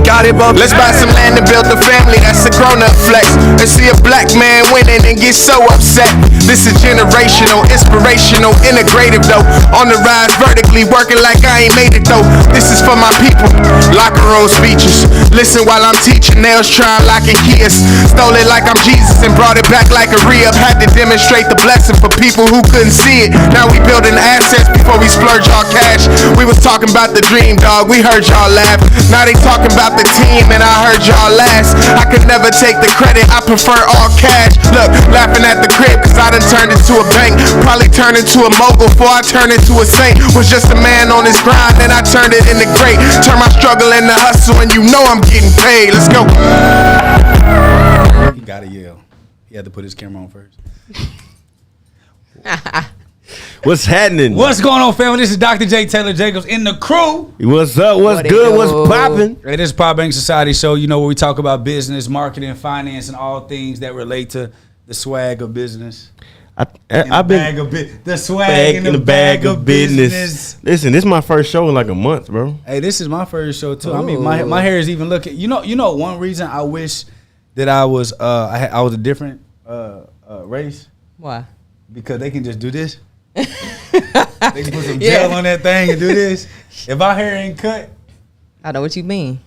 got it, but let's buy some land and build a family. That's a grown-up flex. And see a black man winning and get so upset. This is generational, inspirational, integrative though. On the rise vertically, working like I ain't made it though. This is for my people. Locker room speeches. Listen while I'm teaching. Nails trying like a kiss. Stole it like I'm Jesus and brought it back like a re-up. Had to demonstrate the blessing for people who couldn't see it. Now we building assets before we splurge our cash. We was talking about the dream, dog. We heard y'all laugh. Now they talking about the team and I heard y'all last. I could never take the credit. I prefer all cash. Look, laughing at the crib cause I done turned into a bank. Probably turned into a mogul before I turned into a saint. Was just a man on his grind and I turned it into great. Turn my struggle into hustle and you know I'm getting paid. Let's go. He gotta yell. He had to put his camera on first. What's happening? What's going on, family? This is Dr. J. Taylor Jacobs in the crew. What's up? What's good? What's popping? It is Power Bank Society Show. You know, where we talk about business, marketing, finance, and all things that relate to the swag of business. I've been the swag in the bag of business. Listen, this is my first show in like a month, bro. Hey, this is my first show too. Ooh. I mean, my hair is even looking. You know, one reason I wish that I was I was a different race. Why? Because they can just do this. They can put some gel on that thing and do this. If our hair ain't cut, I know what you mean.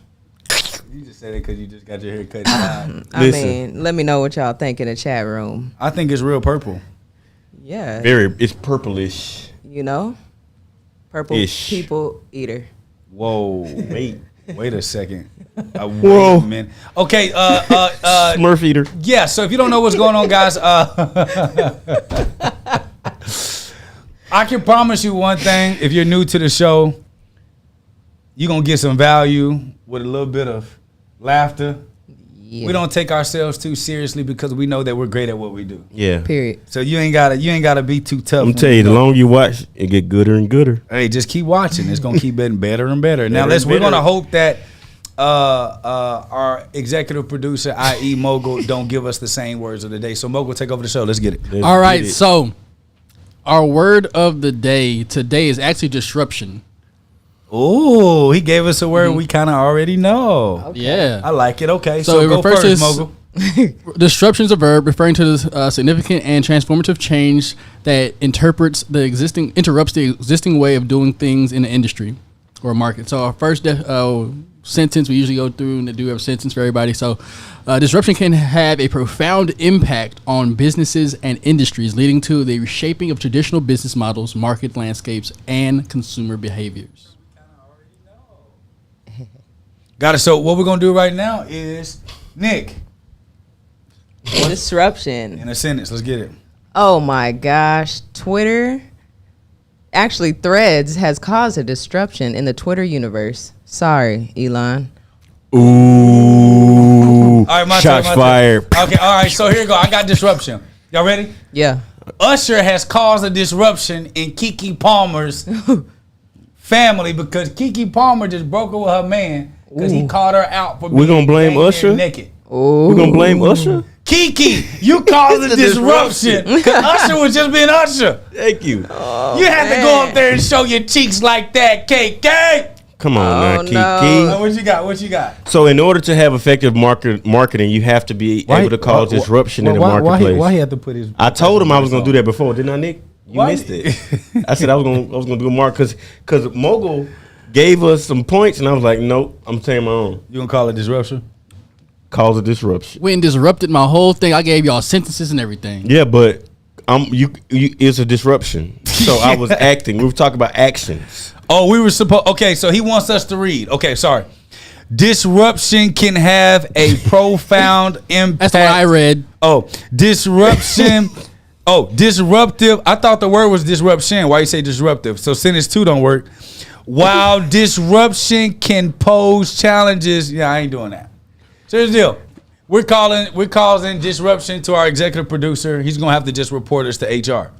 You just said it because you just got your hair cut. I mean, let me know what y'all think in the chat room. I think it's real purple. Yeah. It's purplish. You know? Purple-ish. People eater. Whoa. Wait a second. Whoa. Man. Okay. Smurf eater. Yeah, so if you don't know what's going on, guys, I can promise you one thing. If you're new to the show, you're going to get some value with a little bit of laughter. Yeah. We don't take ourselves too seriously because we know that we're great at what we do. Yeah. Period. So you ain't gotta be too tough. I'm telling you, the longer you watch, it get gooder and gooder. Hey, just keep watching. It's gonna keep getting better and better. Now we're gonna hope that our executive producer, i.e. Mogul, don't give us the same words of the day. So Mogul, take over the show. Let's get it. All right, so our word of the day today is actually disruption. Oh, he gave us a word we kind of already know. Okay. Yeah. I like it. Okay, so it go refers first, Mogul. Disruption is a verb referring to the significant and transformative change that interrupts the existing way of doing things in the industry or market. So our first sentence, we usually go through and do a sentence for everybody. So disruption can have a profound impact on businesses and industries, leading to the reshaping of traditional business models, market landscapes, and consumer behaviors. Got it. So what we're going to do right now is, Nick. Disruption. In a sentence. Let's get it. Oh, my gosh. Twitter, actually Threads, has caused a disruption in the Twitter universe. Sorry, Elon. Ooh. All right, my shots fired. Okay, all right. So here you go. I got disruption. Y'all ready? Yeah. Usher has caused a disruption in Keke Palmer's family because Keke Palmer just broke up with her man because he called her out for being gonna blame Usher naked. We're going to blame Usher? Keke, you caused a disruption because Usher was just being Usher. Thank you. Oh, you had to go up there and show your cheeks like that, KK. Come on now, Keke. No. What you got? So in order to have effective marketing, you have to be able to cause disruption in the marketplace. Why he had to put his... I told him I was going to do that before, didn't I, Nick? You missed it. I said I was going to do a mark because Mogul gave us some points, and I was like, nope, I'm saying my own. You going to call it disruption? Cause a disruption. Went and disrupted my whole thing. I gave y'all sentences and everything. Yeah, but it's a disruption. So I was acting. We were talking about actions. Oh, we were supposed... Okay, so he wants us to read. Okay, sorry. Disruption can have a profound impact. That's what I read. Oh, disruption... disruptive. I thought the word was disruption. Why you say disruptive? So sentence 2 don't work. While disruption can pose challenges... Yeah, I ain't doing that. So here's the deal. We're causing disruption to our executive producer. He's going to have to just report us to HR.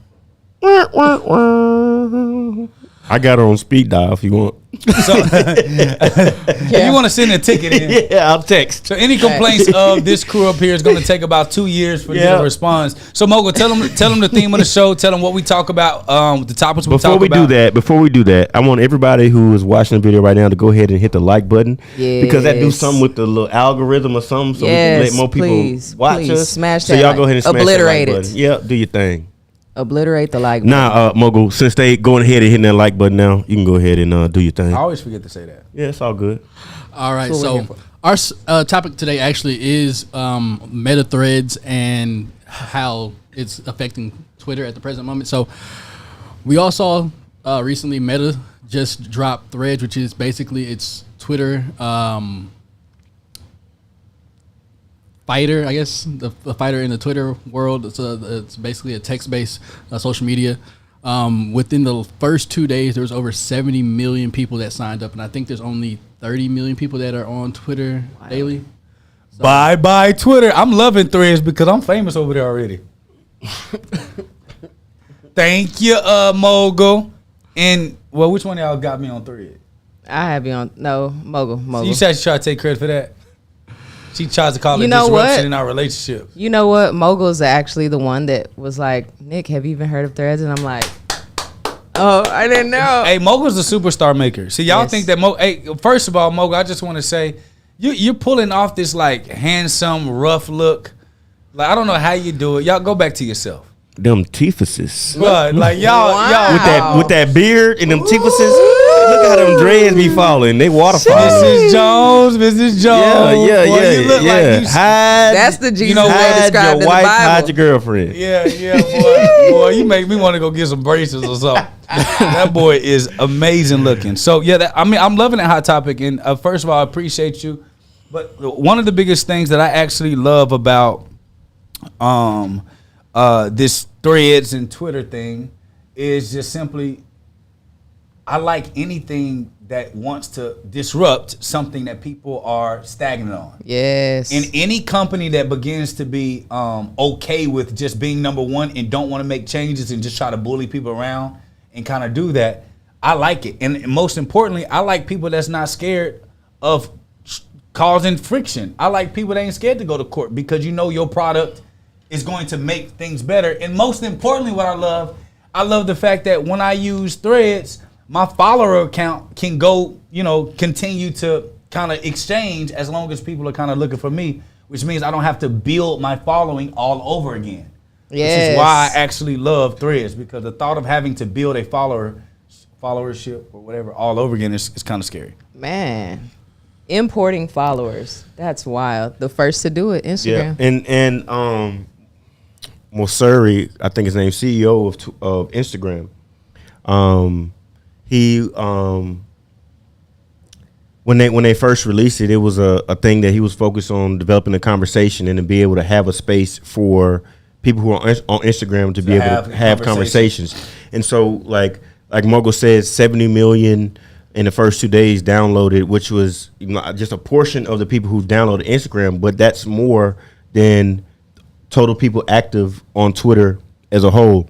I got her on speed dial if you want. So if you want to send a ticket in, Yeah, I'll text. so any complaints of this crew up here is going to take about 2 years for you Yeah. to respond. So Mogul, tell them the theme of the show. Tell them what we talk about. The topics we Before talk we about. do that, I want everybody who is watching the video right now to go ahead and hit the like button because that do Yes. something with the little algorithm or something, so we Yes, can let more people please, watch please. us. Smash so that y'all like- go ahead and smash obliterate that like it. button. Yeah, do your thing. Obliterate the like. Nah, Mogul, since they going ahead and hitting that like button now, you can go ahead and do your thing. I always forget to say that. Yeah, it's all good. All right, That's what we're so here for. our topic today actually is meta threads and how it's affecting Twitter at the present moment. So we all saw recently Meta just dropped Threads, which is basically it's Twitter fighter, I guess, the fighter in the Twitter world. It's basically a text-based social media. Within the first 2 days, there was over 70 million people that signed up, and I think there's only 30 million people that are on Twitter daily. Bye Twitter. I'm loving Threads because I'm famous over there already. Thank you, Mogul. And well, which one of y'all got me on Thread? I have you on. No, Mogul. You said she tried to take credit for that. She tries to call it You know disruption what? in our relationship. You know what? Mogul's actually the one that was like, Nick, have you even heard of Threads? And I'm like, oh, I didn't know. Hey, Mogul's a superstar maker. See, y'all Yes. think that Hey, first of all, Mogul, I just want to say you're pulling off this like handsome, rough look. Like I don't know how you do it. Y'all go back to yourself. Them teethuses. But like y'all, Wow. With that beard and them teethuses. Look at how them dreads be falling. They waterfall. Mrs. Jones, Mrs. Jones. Yeah, Boy, you look like you. Hide, That's the Jesus know way what? hide described your in the wife, hide Bible. your girlfriend. Yeah, boy, you make me want to go get some braces or something. That boy is amazing looking. So yeah, I'm loving that hot topic. And first of all, I appreciate you. But one of the biggest things that I actually love about this Threads and Twitter thing is just simply I like anything that wants to disrupt something that people are stagnant on. Yes. In any company that begins to be okay with just being number one and don't want to make changes and just try to bully people around and kind of do that, I like it. And most importantly, I like people that's not scared of causing friction. I like people that ain't scared to go to court because you know your product is going to make things better. And most importantly, what I love the fact that when I use Threads, my follower account can go, continue to kind of exchange as long as people are kind of looking for me, which means I don't have to build my following all over again. Which is why I actually love Threads, because the thought of having to build a followership or whatever all over again is kind of scary. Man, importing followers. That's wild. The first to do it, Yeah, Instagram. and Mosseri, I think his name's CEO of Instagram. He when they first released it, it was a thing that he was focused on developing a conversation and to be able to have a space for people who are on Instagram to be able to have conversations. And so like Mogul says, 70 million in the first 2 days downloaded, which was just a portion of the people who downloaded Instagram, but that's more than total people active on Twitter as a whole.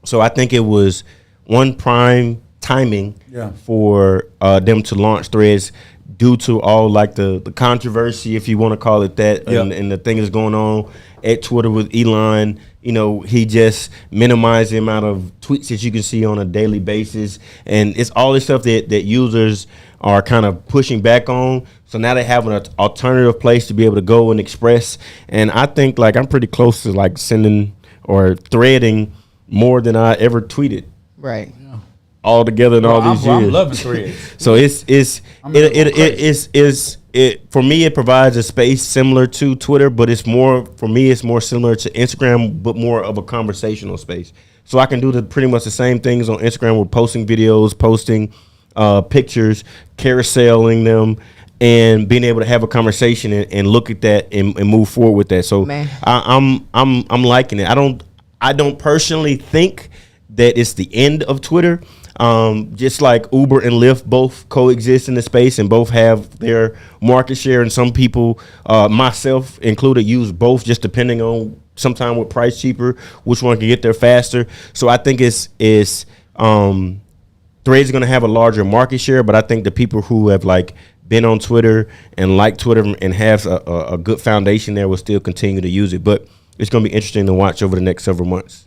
So I think it was one prime timing for them to launch Threads due to all like the controversy, if you want to call it that, and the thing that's going on at Twitter with Elon. He just minimized the amount of tweets that you can see on a daily basis. And it's all this stuff that users are kind of pushing back on. So now they have an alternative place to be able to go and express. And I think I'm pretty close to sending or threading more than I ever tweeted. Right. All together in all these years. I'm loving Threads. So it for me, it provides a space similar to Twitter, but it's more similar to Instagram, but more of a conversational space. So I can do pretty much the same things on Instagram with posting videos, posting pictures, carouseling them, and being able to have a conversation and look at that and move forward with that. So I'm liking it. I don't personally think that it's the end of Twitter. Just like Uber and Lyft both coexist in the space and both have their market share, and some people, myself included, use both just depending on sometime what price cheaper, which one can get there faster. So I think it's Threads is going to have a larger market share, but I think the people who have like been on Twitter and like Twitter and have a good foundation there will still continue to use it. But it's going to be interesting to watch over the next several months.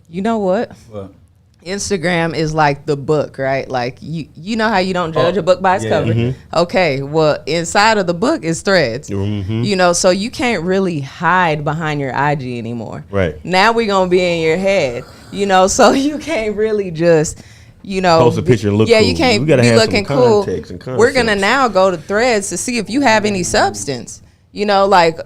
You know what? What? Instagram is like the book, right? Like you know how you don't judge a book by its cover. Mm-hmm. Okay, well, inside of the book is Threads. Mm-hmm. You know, so you can't really hide behind your IG anymore. Right. Now we're gonna be in your head. You know, so you can't really just, you know, Post a picture and look yeah, cool. you can't We gotta be have some looking cool. context and We're gonna concepts. now go to Threads to see if you have any substance. You know, like,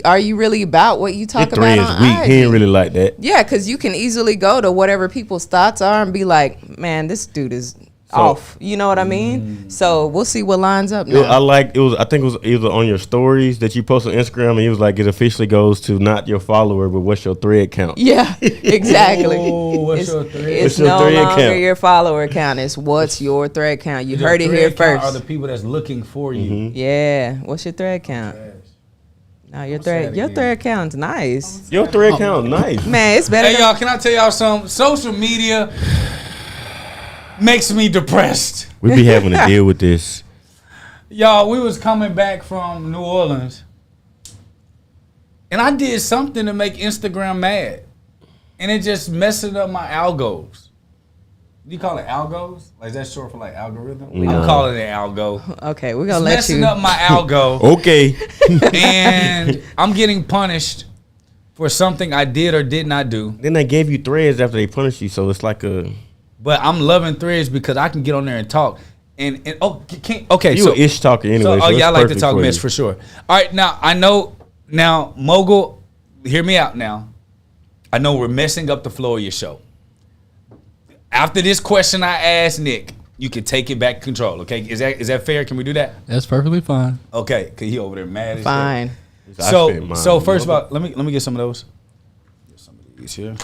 are you really about what you talk Your about Threads on weak. IG? He ain't really like that. Yeah, because you can easily go to whatever people's thoughts are and be like, man, this dude is off. You know what I mean? So we'll see what lines up now. I think it was either on your stories that you post on Instagram, and it was like it officially goes to not your follower, but what's your thread count. Yeah, exactly. Oh, what's it's, your thread? It's What's your no thread longer count? your follower count. It's what's your thread count. You Your heard it thread here count first. Are the people that's looking for you? Mm-hmm. Yeah, what's your thread count? No, your What's that your again? thread count's nice. Your thread count nice. Man, it's better Hey than y'all, can I tell y'all something? Social media makes me depressed. We be having to deal with this. Y'all, we was coming back from New Orleans, and I did something to make Instagram mad, and it just messing up my algos. Do you call it algos? Like, is that short for like algorithm? I'm calling it algo. Okay, we're It's gonna let messing you up my algo, Okay. and I'm getting punished for something I did or did not do. Then they gave you threads after they punished you, so it's like a But I'm loving Threads because I can get on there and talk. And okay, you so an ish talker anyway. So, So yeah, I it's like to perfect talk for mess you. for sure. All right, now I know. Now, Mogul, hear me out. Now, I know we're messing up the flow of your show. After this question I asked Nick, you can take it back control. Okay, is that fair? Can we do that? That's perfectly fine. Okay, cause he over there mad. As fine. I spent mine. So first of all, let me get some of those. Get some of these here.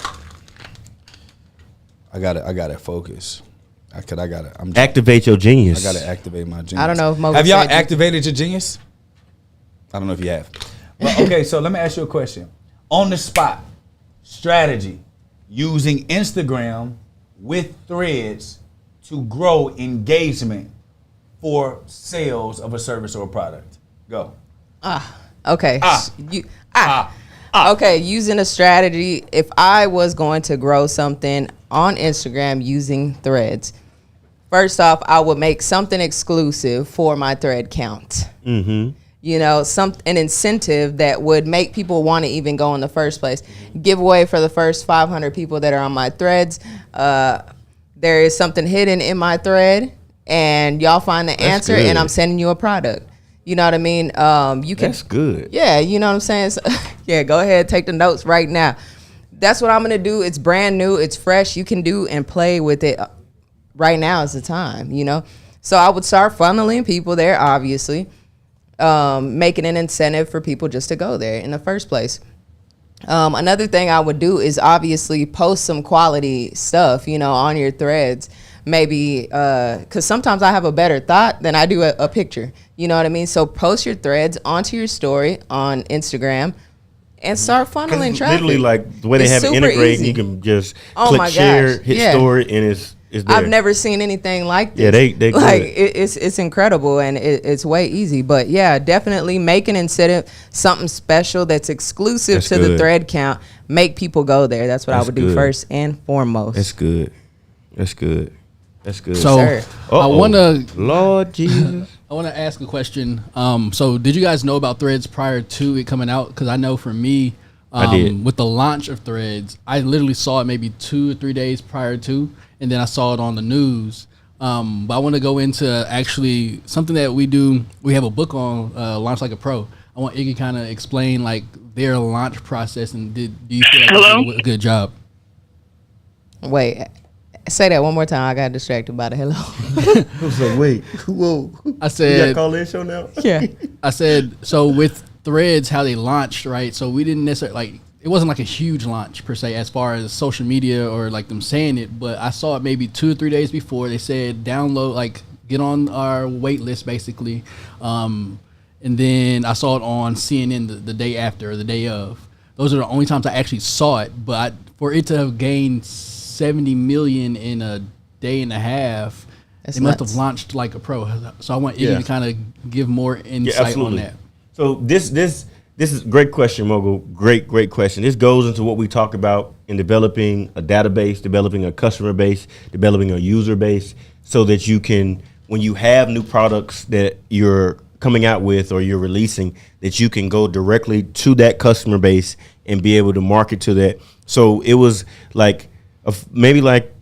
I got it. Focus. I got it. Activate your genius. I gotta activate my genius. I don't know if Mo have y'all said- activated your genius? I don't know if you have. But okay, so let me ask you a question. On the spot, strategy using Instagram with Threads to grow engagement for sales of a service or a product. Go. Okay. Okay, using a strategy. If I was going to grow something on Instagram using Threads, first off, I would make something exclusive for my thread count. Mm-hmm. You know, an incentive that would make people want to even go in the first place. Giveaway for the first 500 people that are on my threads. There is something hidden in my thread, and y'all find the answer, good. and I'm sending you a product. You know what I mean? You can. That's good. Yeah, you know what I'm saying? So, yeah, go ahead, take the notes right now. That's what I'm going to do. It's brand new. It's fresh. You can do and play with it right now is the time, you know? So I would start funneling people there, obviously, making an incentive for people just to go there in the first place. Another thing I would do is obviously post some quality stuff, you know, on your threads. Maybe, because sometimes I have a better thought than I do a picture. You know what I mean? So post your threads onto your story on Instagram and start funneling traffic. Literally, like the way they It's have it super integrated, easy. you can just Oh click my share, gosh, hit yeah. story, and it's there. I've never seen anything like this. Yeah, they like good. it's incredible and it's way easy. But yeah, definitely make an incentive, something special that's exclusive That's to the good. thread count. Make people go there. That's what I That's would do good. first and foremost. That's good. That's good. That's good. So sir. I Uh-oh. want to Lord Jesus. ask a question. So did you guys know about Threads prior to it coming out? Because I know for me, I did. with the launch of Threads, I literally saw it maybe 2 or 3 days prior to, and then I saw it on the news. But I want to go into actually something that we do. We have a book on Launch Like a Pro. I want Iggy kind of explain like their launch process, and do you feel like they did a good job? Wait, say that one more time. I got distracted by the hello. I was like, wait, whoa. I said, call in show now? Yeah. I said, so with Threads, how they launched, right? So we didn't necessarily like, it wasn't like a huge launch per se as far as social media or like them saying it, but I saw it maybe 2 or 3 days before. They said download, like get on our wait list basically. And then I saw it on CNN the day after or the day of. Those are the only times I actually saw it, but for it to have gained 70 million in a day and a half, That's they must nuts. have launched like a pro. So I want Iggy to kind of give more insight on that. So this is a great question, Mogul. Great question. This goes into what we talk about in developing a database, developing a customer base, developing a user base, so that you can, when you have new products that you're coming out with or you're releasing, that you can go directly to that customer base and be able to market to that. So it was like maybe like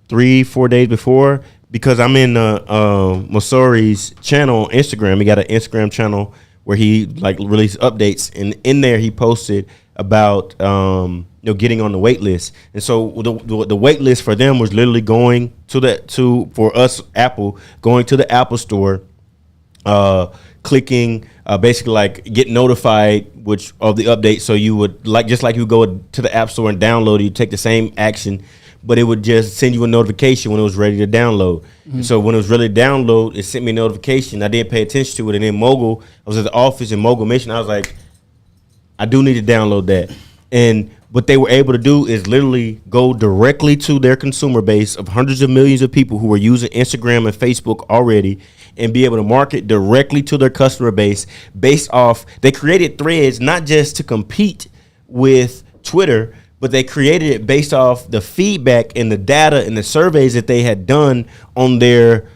3-4 days before, because I'm in Masori's channel on Instagram. He got an Instagram channel where he like released updates, and in there he posted about getting on the wait list. And so the wait list for them was literally going for us Apple, going to the Apple store, clicking basically like get notified of the update. So you would just like you go to the App Store and download it, you take the same action, but it would just send you a notification when it was ready to download. Mm-hmm. So when it was ready to download, it sent me a notification. I didn't pay attention to it, and then Mogul, I was at the office and Mogul mentioned, I was like, I do need to download that. And what they were able to do is literally go directly to their consumer base of hundreds of millions of people who were using Instagram and Facebook already, and be able to market directly to their customer base based off, they created Threads not just to compete with Twitter, but they created it based off the feedback and the data and the surveys that they had done on their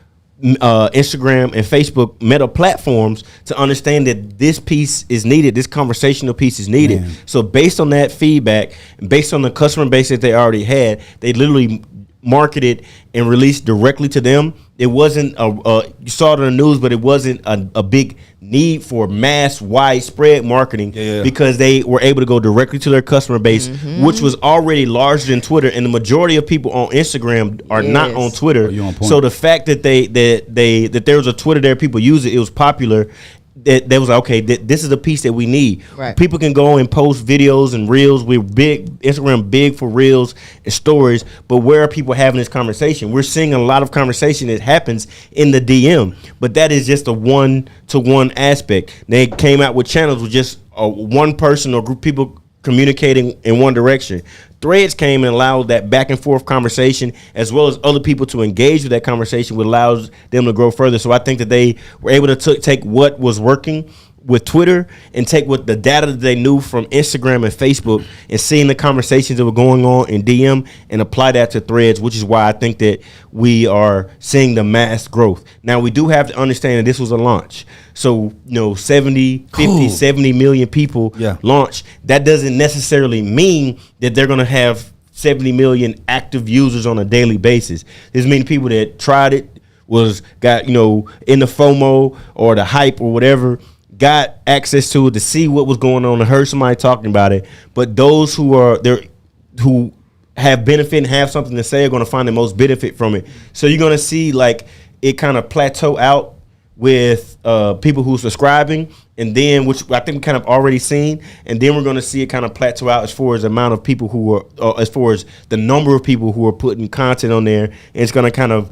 Instagram and Facebook meta platforms to understand that this piece is needed, this conversational piece is needed. Man. So based on that feedback and based on the customer base that they already had, they literally marketed and released directly to them. It wasn't you saw it on the news, but it wasn't a big need for mass widespread marketing because they were able to go directly to their customer base, which was already larger than Twitter. And the majority of people on Instagram are not on Twitter. So the fact that that there was a Twitter there, people use it, it was popular. That was like, okay, this is a piece that we need. Right. People can go and post videos and reels. We're big, Instagram big for reels and stories, but where are people having this conversation? We're seeing a lot of conversation that happens in the DM, but that is just a one-to-one aspect. They came out with channels with just one person or group of people communicating in one direction. Threads came and allowed that back and forth conversation, as well as other people to engage with that conversation, which allows them to grow further. So I think that they were able to take what was working with Twitter and take what the data that they knew from Instagram and Facebook and seeing the conversations that were going on in DM and apply that to Threads, which is why I think that we are seeing the mass growth. Now, we do have to understand that this was a launch. So, 70 million people launch. That doesn't necessarily mean that they're going to have 70 million active users on a daily basis. This means people that tried it, got in the FOMO or the hype or whatever, got access to it to see what was going on and heard somebody talking about it. But those who are there, who have benefit and have something to say, are going to find the most benefit from it. So you're going to see like it kind of plateau out with people who are subscribing, and then, which I think we kind of already seen, and then we're going to see it kind of plateau out as far as the amount of people who are, as far as the number of people who are putting content on there, and it's going to kind of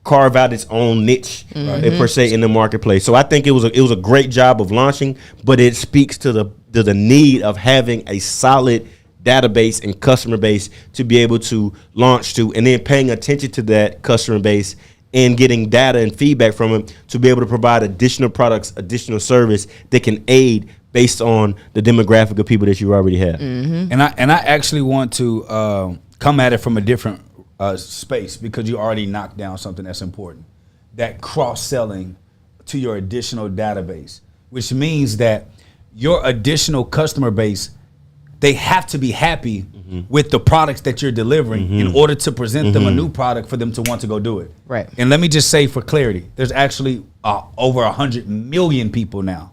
carve out its own niche per se in the marketplace. So I think it was a great job of launching, but it speaks to the need of having a solid database and customer base to be able to launch to, and then paying attention to that customer base and getting data and feedback from them to be able to provide additional products, additional service that can aid based on the demographic of people that you already have. And I actually want to come at it from a different space, because you already knocked down something that's important, that cross-selling to your additional database, which means that your additional customer base, they have to be happy with the products that you're delivering in order to present them a new product for them to want to go do it. Right. And let me just say for clarity, there's actually over 100 million people now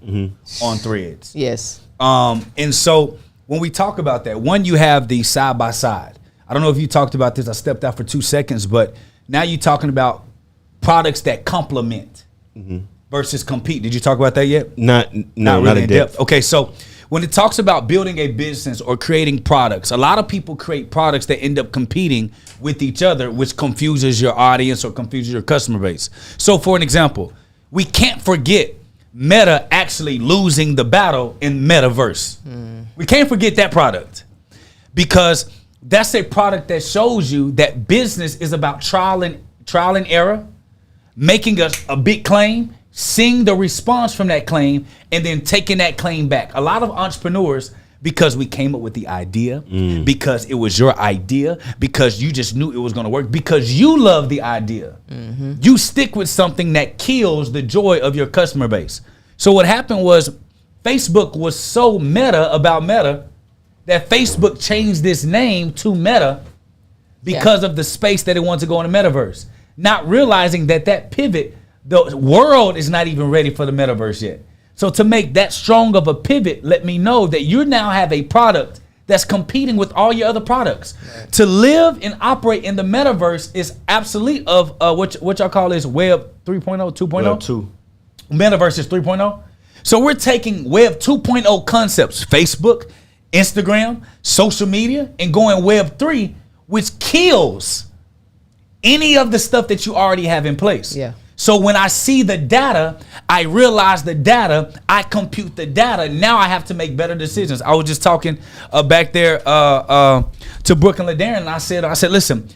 on Threads. Yes. And so when we talk about that, one, you have the side by side. I don't know if you talked about this. I stepped out for 2 seconds, but now you're talking about products that complement versus compete. Did you talk about that yet? Not really in depth. Okay, so when it talks about building a business or creating products, a lot of people create products that end up competing with each other, which confuses your audience or confuses your customer base. So for an example, we can't forget Meta actually losing the battle in Metaverse. We can't forget that product, because That's a product that shows you that business is about trial and error, making a big claim, seeing the response from that claim, and then taking that claim back. A lot of entrepreneurs, because we came up with the idea, because it was your idea, because you just knew it was going to work, because you love the idea, you stick with something that kills the joy of your customer base. So what happened was Facebook was so meta about Meta that Facebook changed this name to Meta because of the space that it wants to go in the metaverse. Not realizing that pivot, the world is not even ready for the metaverse yet. So to make that strong of a pivot, let me know that you now have a product that's competing with all your other products. Right. To live and operate in the metaverse is obsolete of what y'all call is Web 3.0, 2.0? Web 2. Metaverse is 3.0. So we're taking Web 2.0 concepts, Facebook, Instagram, social media, and going Web 3, which kills any of the stuff that you already have in place. Yeah. So when I see the data, I realize the data, I compute the data. Now I have to make better decisions. I was just talking back there to Brooke and LaDarren, and I said, listen,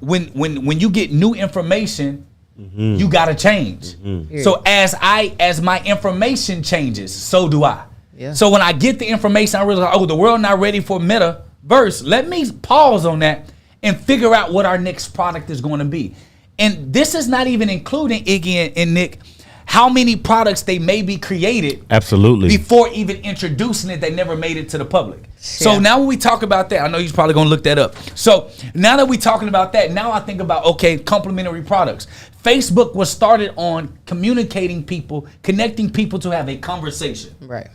when you get new information, you gotta change. So as my information changes, so do I. Yeah. So when I get the information, I realize, the world not ready for metaverse. Let me pause on that and figure out what our next product is going to be. And this is not even including, Iggy and Nick, how many products they may be created absolutely before even introducing it, they never made it to the public. Yeah. So now when we talk about that, I know he's probably going to look that up. So now that we're talking about that, now I think about, complementary products. Facebook was started on communicating people, connecting people to have a conversation. Right.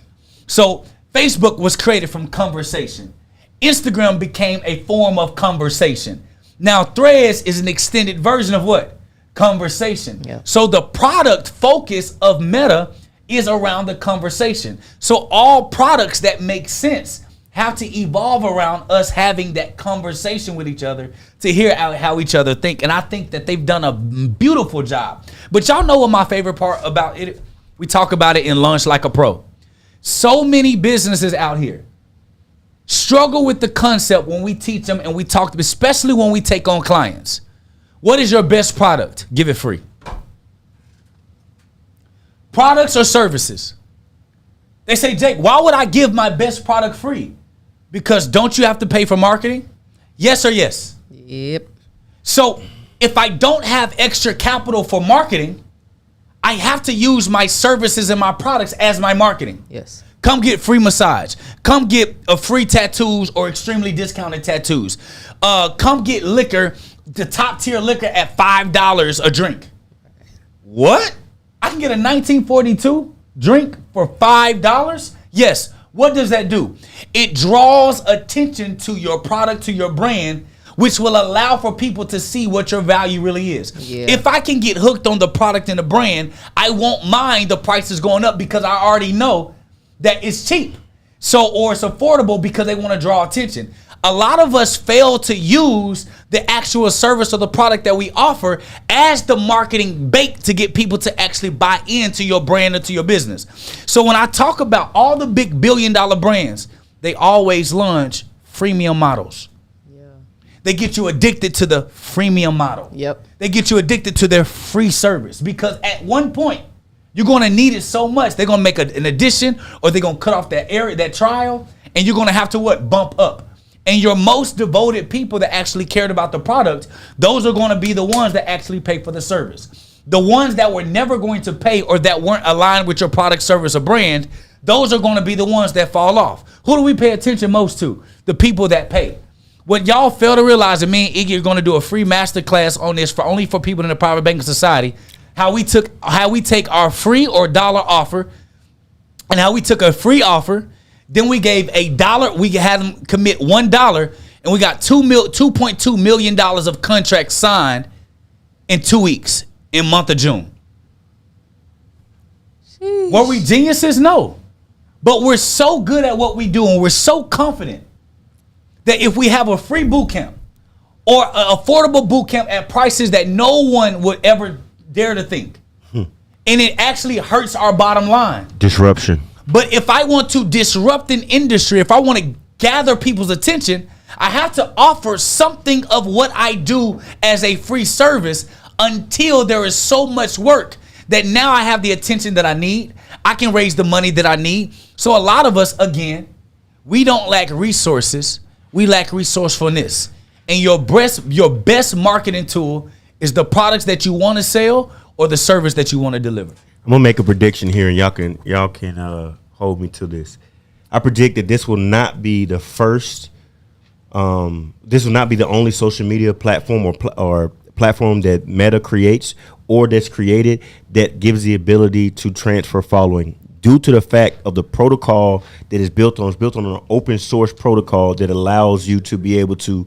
So Facebook was created from conversation. Instagram became a form of conversation. Now Threads is an extended version of what? Conversation. Yeah. So the product focus of Meta is around the conversation. So all products that make sense have to evolve around us having that conversation with each other to hear how each other think. And I think that they've done a beautiful job. But y'all know what my favorite part about it? We talk about it in Lunch Like a Pro. So many businesses out here struggle with the concept when we teach them and we talk, especially when we take on clients. What is your best product? Give it free. Products or services? They say, Jake, why would I give my best product free? Because don't you have to pay for marketing? Yes or yes? Yep. So if I don't have extra capital for marketing, I have to use my services and my products as my marketing. Yes. Come get free massage. Come get a free tattoos or extremely discounted tattoos. Come get liquor, the top tier liquor at $5 a drink. What? I can get a 1942 drink for $5? Yes. What does that do? It draws attention to your product, to your brand, which will allow for people to see what your value really is. Yeah. If I can get hooked on the product and the brand, I won't mind the prices going up because I already know that it's cheap. Or it's affordable because they want to draw attention. A lot of us fail to use the actual service or the product that we offer as the marketing bait to get people to actually buy into your brand or to your business. So when I talk about all the big $1 billion brands, they always launch freemium models. They get you addicted to the freemium model. Yep. They get you addicted to their free service because at one point you're going to need it so much they're going to make an addition or they're going to cut off that trial, and you're going to have to bump up. And your most devoted people that actually cared about the product, those are going to be the ones that actually pay for the service. The ones that were never going to pay or that weren't aligned with your product, service, or brand, those are going to be the ones that fall off. Who do we pay attention most to? The people that pay. What y'all fail to realize, and me and Iggy are going to do a free masterclass on this only for people in the private banking society, how we take our free or dollar offer and how we took a free offer, then we gave $1, we had them commit $1, and we got $2.2 million of contracts signed in 2 weeks in month of June. Sheesh. Were we geniuses? No. But we're so good at what we do and we're so confident that if we have a free boot camp or an affordable boot camp at prices that no one would ever dare to think, and it actually hurts our bottom line. Disruption. But if I want to disrupt an industry, if I want to gather people's attention, I have to offer something of what I do as a free service until there is so much work that now I have the attention that I need. I can raise the money that I need. So a lot of us, again, we don't lack resources. We lack resourcefulness. And your best marketing tool is the products that you want to sell or the service that you want to deliver. I'm gonna make a prediction here, and y'all can hold me to this. I predict that this will not be the first. This will not be the only social media platform or platform that Meta creates or that's created that gives the ability to transfer following. Due to the fact of the protocol that is built on an open source protocol that allows you to be able to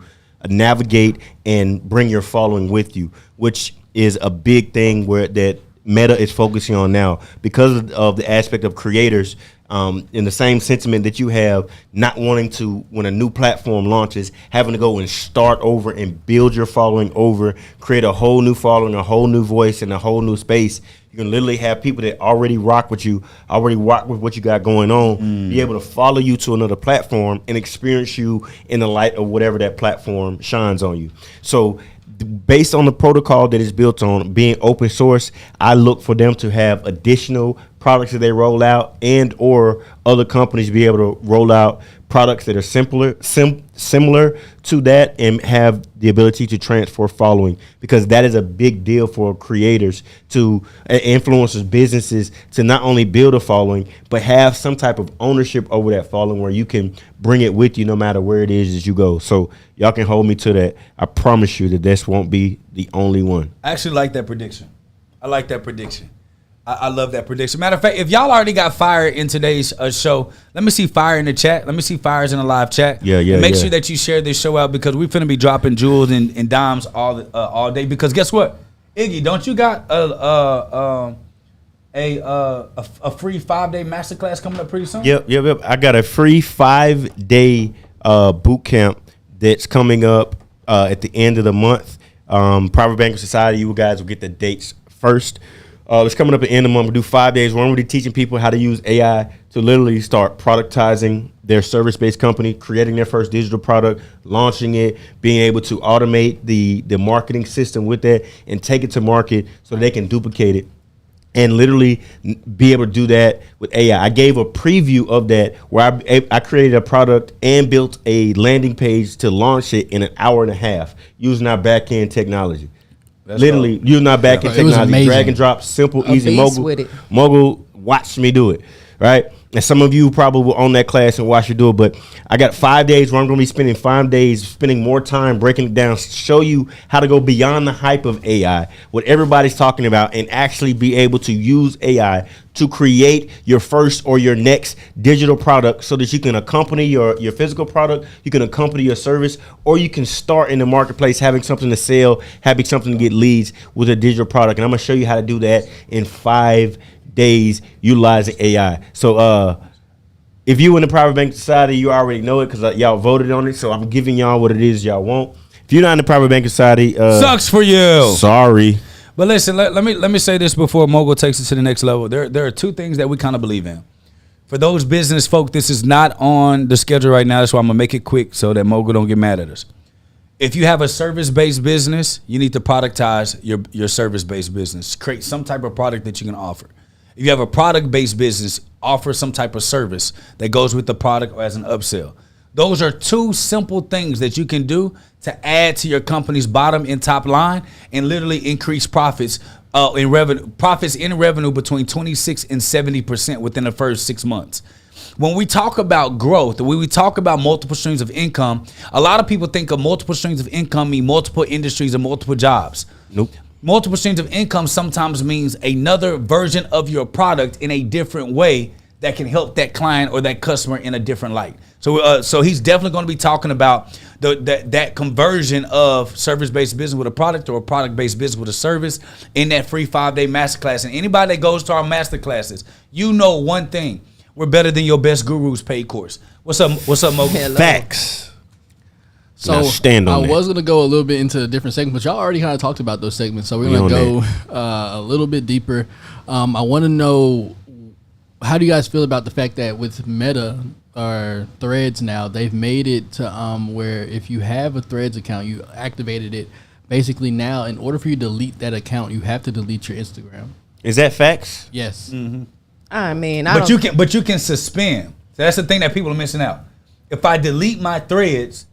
navigate and bring your following with you, which is a big thing that Meta is focusing on now because of the aspect of creators. In the same sentiment that you have, not wanting to, when a new platform launches, having to go and start over and build your following over, create a whole new following, a whole new voice, and a whole new space. You can literally have people that already rock with you, already rock with what you got going on, be able to follow you to another platform and experience you in the light of whatever that platform shines on you. So based on the protocol that is built on being open source, I look for them to have additional products that they roll out, and or other companies be able to roll out products that are similar to that and have the ability to transfer following, because that is a big deal for creators, to influencers, businesses, to not only build a following but have some type of ownership over that following where you can bring it with you no matter where it is as you go. So y'all can hold me to that. I promise you that this won't be the only one. I actually like that prediction. I like that prediction. I love that prediction. Matter of fact, if y'all already got fire in today's show, let me see fire in the chat. Let me see fires in the live chat. Yeah. And make sure that you share this show out, because we're finna be dropping jewels and dimes all day. Because guess what, Iggy, don't you got a free 5-day masterclass coming up pretty soon? Yep. I got a free 5-day boot camp that's coming up at the end of the month. Private Banking Society, you guys will get the dates first. It's coming up at the end of the month. We'll do 5 days. We're already teaching people how to use AI to literally start productizing their service-based company, creating their first digital product, launching it, being able to automate the marketing system with that and take it to market so they can duplicate it and literally be able to do that with AI. I gave a preview of that where I created a product and built a landing page to launch it in an hour and a half using our back-end technology. That's literally using our back-end technology, drag and drop, simple, easy. Mogul watched me do it, right? And some of you probably were on that class and watched you do it, but I got 5 days where I'm going to be spending 5 days, spending more time breaking it down, show you how to go beyond the hype of AI, what everybody's talking about, and actually be able to use AI to create your first or your next digital product so that you can accompany your physical product, you can accompany your service, or you can start in the marketplace having something to sell, having something to get leads with a digital product. And I'm going to show you how to do that in 5 days utilizing AI. So if you in the Private Banking Society, you already know it because y'all voted on it. So I'm giving y'all what it is y'all want. If you're not in the Private Banking Society, sucks for you. Sorry. But listen, let me say this before Mogul takes it to the next level. There are two things that we kind of believe in. For those business folk, this is not on the schedule right now. That's why I'm gonna make it quick so that Mogul don't get mad at us. If you have a service-based business, you need to productize your service-based business. Create some type of product that you can offer. If you have a product-based business, offer some type of service that goes with the product or as an upsell. Those are two simple things that you can do to add to your company's bottom and top line and literally increase profits in revenue between 26 and 70% within the first 6 months. When we talk about growth, when we talk about multiple streams of income, a lot of people think of multiple streams of income mean multiple industries and multiple jobs. Nope. Multiple streams of income sometimes means another version of your product in a different way that can help that client or that customer in a different light. So he's definitely going to be talking about that conversion of service-based business with a product or a product-based business with a service in that free 5-day masterclass. And anybody that goes to our masterclasses, you know one thing: we're better than your best guru's paid course. What's up, Mogul? Facts. So I was gonna go a little bit into different segments, but y'all already kind of talked about those segments. So we're gonna go a little bit deeper. I want to know, how do you guys feel about the fact that with Meta or Threads now, they've made it to where if you have a Threads account, you activated it. Basically, now in order for you to delete that account, you have to delete your Instagram. Is that facts? Yes. I mean, But you can suspend. So that's the thing that people are missing out. If I delete my Threads,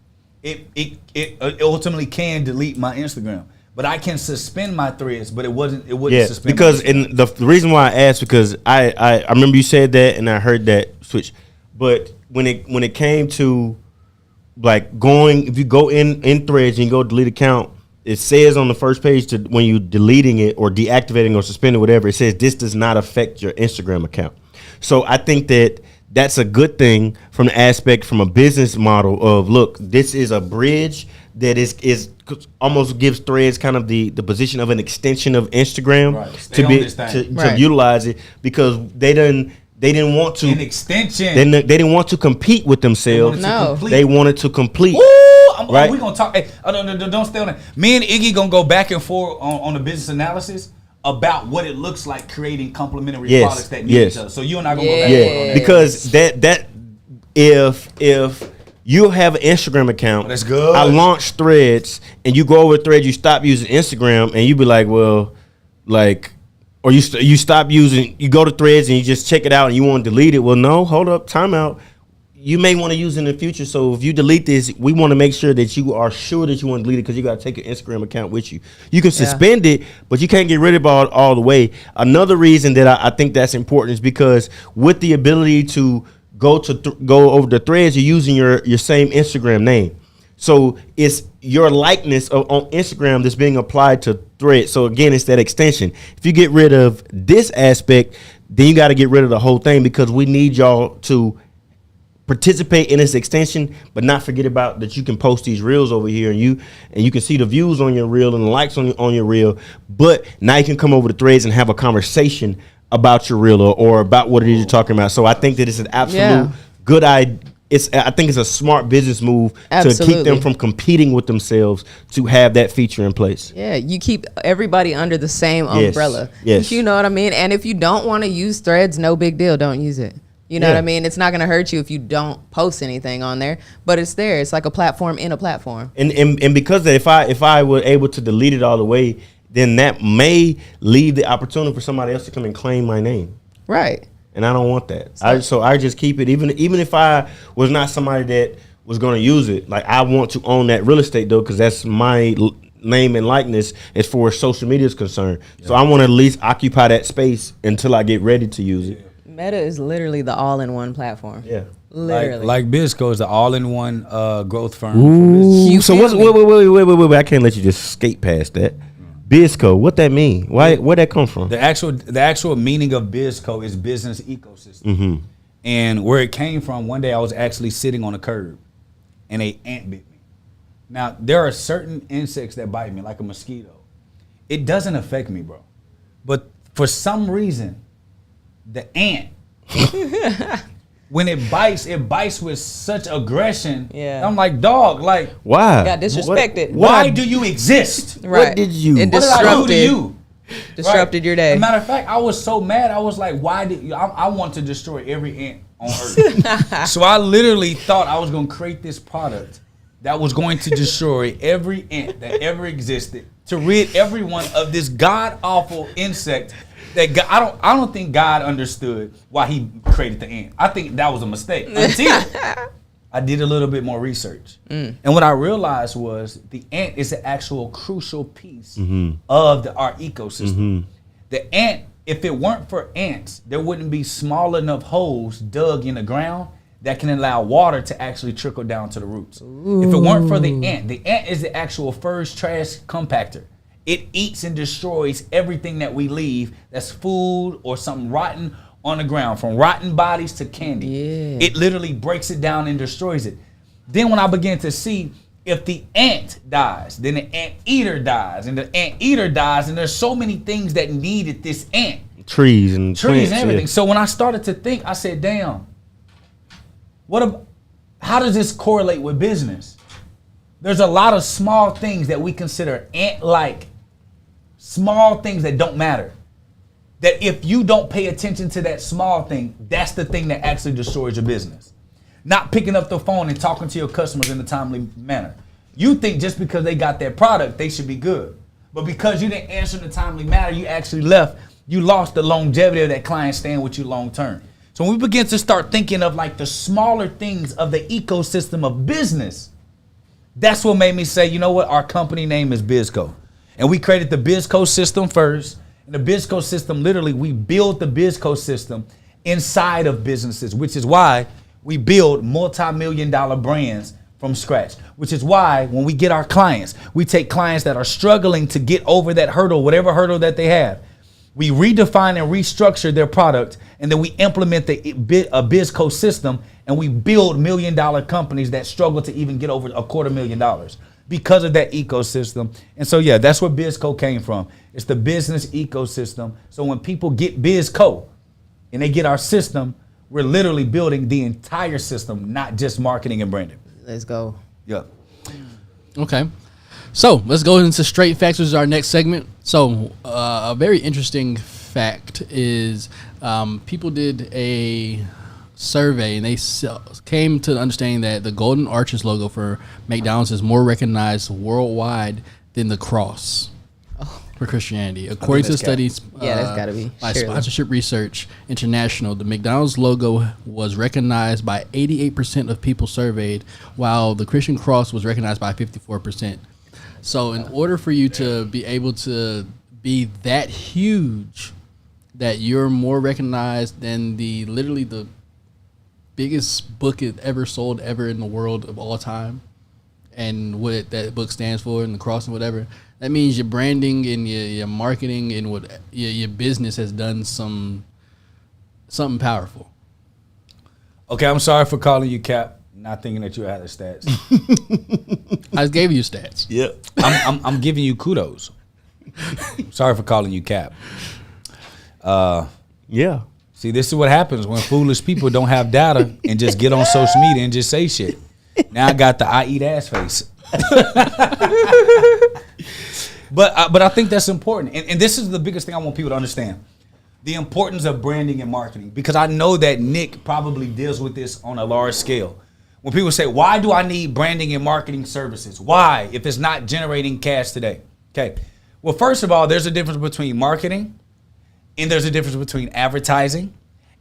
it ultimately can delete my Instagram. But I can suspend my Threads, but it wouldn't suspend. Because the reason why I asked, because I remember you said that and I heard that switch. But when it came to like if you go in Threads and you go delete account, it says on the first page to when you deleting it or deactivating or suspending whatever, it says this does not affect your Instagram account. So I think that's a good thing from the aspect from a business model of, look, this is a bridge that is almost gives Threads kind of the position of an extension of Instagram, Right. to utilize it, because they didn't want to an extension. They didn't want to compete with themselves. They wanted to complete. Right? We gonna talk. Hey, don't stay on that. Me and Iggy gonna go back and forth on the business analysis about what it looks like creating complementary products that need each other. So you and I gonna go back and forth on that. Because that if you have an Instagram account, that's good. I launch Threads, and you go over Threads, you stop using Instagram, and you be like, well, like, or you stop using, you go to Threads and you just check it out, and you want to delete it. Well, no, hold up, time out. You may want to use it in the future. So if you delete this, we want to make sure that you are sure that you want to delete it, because you got to take your Instagram account with you. You can suspend it, but you can't get rid of it all the way. Another reason that I think that's important is because with the ability to go over the Threads, you're using your same Instagram name. So it's your likeness on Instagram that's being applied to Threads. So again, it's that extension. If you get rid of this aspect, then you got to get rid of the whole thing, because we need y'all to participate in this extension, but not forget about that you can post these reels over here, and you can see the views on your reel and the likes on your reel. But now you can come over to Threads and have a conversation about your reel or about what it is you're talking about. So I think that it's an absolute good idea. I think it's a smart business move to keep them from competing with themselves, to have that feature in place. Yeah, you keep everybody under the same umbrella. Yes. You know what I mean? And if you don't want to use Threads, no big deal. Don't use it. You know what I mean? It's not going to hurt you if you don't post anything on there, but it's there. It's like a platform in a platform. And because if I were able to delete it all the way, then that may leave the opportunity for somebody else to come and claim my name. Right. And I don't want that. So I just keep it, even if I was not somebody that was going to use it. Like, I want to own that real estate though, because that's my name and likeness as far as social media is concerned. Yeah. So I want to at least occupy that space until I get ready to use it. Meta is literally the all-in-one platform. Yeah. Literally. Like Bizco is the all-in-one growth firm. Ooh, so wait, I can't let you just skate past that. Bizco, what that mean? Where'd that come from? The actual meaning of Bizco is business ecosystem. Mm-hmm. And where it came from, one day I was actually sitting on a curb and an ant bit me. Now, there are certain insects that bite me, like a mosquito. It doesn't affect me, bro. But for some reason, the ant, when it bites with such aggression. Yeah. I'm like, dog, like, why? You got disrespected. Why do you exist? Right. What did you? It What did I do to you? Disrupted your day. As a matter of fact, I was so mad. I was like, why did you? I want to destroy every ant on earth. So I literally thought I was going to create this product that was going to destroy every ant that ever existed, to rid everyone of this god awful insect. That God, I don't think God understood why he created the ant. I think that was a mistake until I did a little bit more research. And what I realized was the ant is an actual crucial piece of our ecosystem. The ant, if it weren't for ants, there wouldn't be small enough holes dug in the ground that can allow water to actually trickle down to the roots. Ooh. If it weren't for the ant is the actual first trash compactor. It eats and destroys everything that we leave that's food or something rotten on the ground, from rotten bodies to candy. Yeah. It literally breaks it down and destroys it. Then when I began to see, if the ant dies, then the anteater dies, and the anteater dies, and there's so many things that needed this ant. Trees and plants, and everything. Yeah. So when I started to think, I said, damn, how does this correlate with business? There's a lot of small things that we consider ant-like, small things that don't matter. That if you don't pay attention to that small thing, that's the thing that actually destroys your business. not picking up the phone and talking to your customers in a timely manner. You think just because they got that product, they should be good. But because you didn't answer in a timely manner, you actually left. You lost the longevity of that client staying with you long term. So when we begin to start thinking of like the smaller things of the ecosystem of business, that's what made me say, you know what? Our company name is BizCo. And we created the BizCo system first. And the BizCo system, literally, we build the BizCo system inside of businesses, which is why we build multi-million-dollar brands from scratch, which is why when we get our clients, we take clients that are struggling to get over that hurdle, whatever hurdle that they have. We redefine and restructure their product, and then we implement a BizCo system, and we build million-dollar companies that struggle to even get over $250,000 because of that ecosystem. And so, yeah, that's where BizCo came from. It's the business ecosystem. So when people get BizCo and they get our system, we're literally building the entire system, not just marketing and branding. Let's go. Yeah. Okay. So let's go into straight facts, which is our next segment. So a very interesting fact is people did a survey and they came to the understanding that the Golden Arches logo for McDonald's is more recognized worldwide than the cross for Christianity. According to studies that's gotta be by Sponsorship Research International, the McDonald's logo was recognized by 88% of people surveyed, while the Christian cross was recognized by 54%. So in order for you to be able to be that huge, that you're more recognized than literally the biggest book it ever sold ever in the world of all time, and what that book stands for, and the cross and whatever, that means your branding and your marketing and what your business has done something powerful. Okay, I'm sorry for calling you Cap, not thinking that you had the stats. I just gave you stats. Yep. I'm giving you kudos. Sorry for calling you Cap. Yeah. See, this is what happens when foolish people don't have data and just get on social media and just say shit. Now I got the I eat ass face. But I think that's important. And this is the biggest thing I want people to understand. The importance of branding and marketing. Because I know that Nick probably deals with this on a large scale. When people say, why do I need branding and marketing services? Why, if it's not generating cash today? Okay. Well, first of all, there's a difference between marketing, and there's a difference between advertising,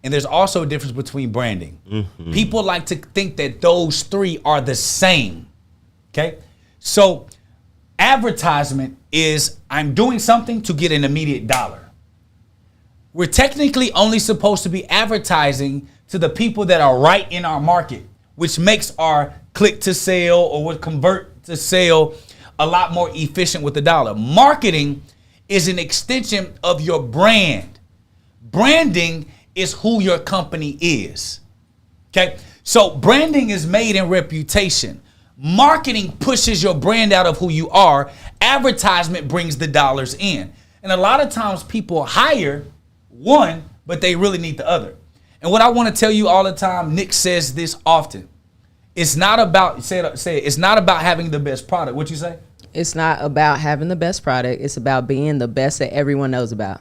and there's also a difference between branding. Mm-hmm. People like to think that those three are the same. Okay. So advertisement is I'm doing something to get an immediate dollar. We're technically only supposed to be advertising to the people that are right in our market, which makes our click to sale or would convert to sale a lot more efficient with the dollar. Marketing is an extension of your brand. Branding is who your company is. Okay? So branding is made in reputation. Marketing pushes your brand out of who you are. Advertisement brings the dollars in. And a lot of times people hire one, but they really need the other. And what I want to tell you all the time, Nick says this often. It's not about, say it, it's not about having the best product. What you say? It's not about having the best product. It's about being the best that everyone knows about.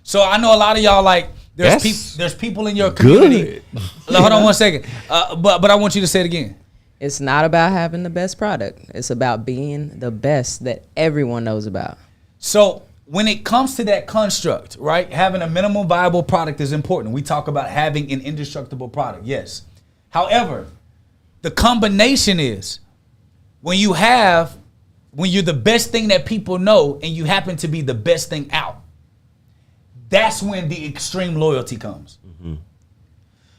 So I know a lot of y'all like, there's people in your community. Hold on one second. But I want you to say it again. It's not about having the best product. It's about being the best that everyone knows about. So when it comes to that construct, right, having a minimum viable product is important. We talk about having an indestructible product, yes. However, the combination is when you're the best thing that people know and you happen to be the best thing out, that's when the extreme loyalty comes. Mm-hmm.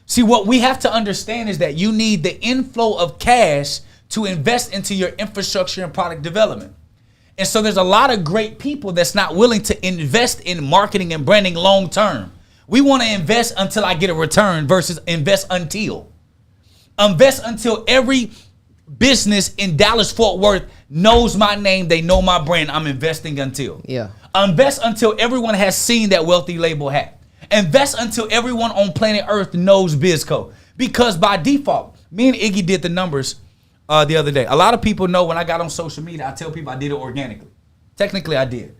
See, what we have to understand is that you need the inflow of cash to invest into your infrastructure and product development. And so there's a lot of great people that's not willing to invest in marketing and branding long term. We want to invest until I get a return versus invest until. Invest until every business in Dallas-Fort Worth knows my name, they know my brand. I'm investing until. Yeah. Invest until everyone has seen that wealthy label hat. Invest until everyone on planet Earth knows BizCo. Because by default, me and Iggy did the numbers the other day. A lot of people know when I got on social media, I tell people I did it organically. Technically, I did.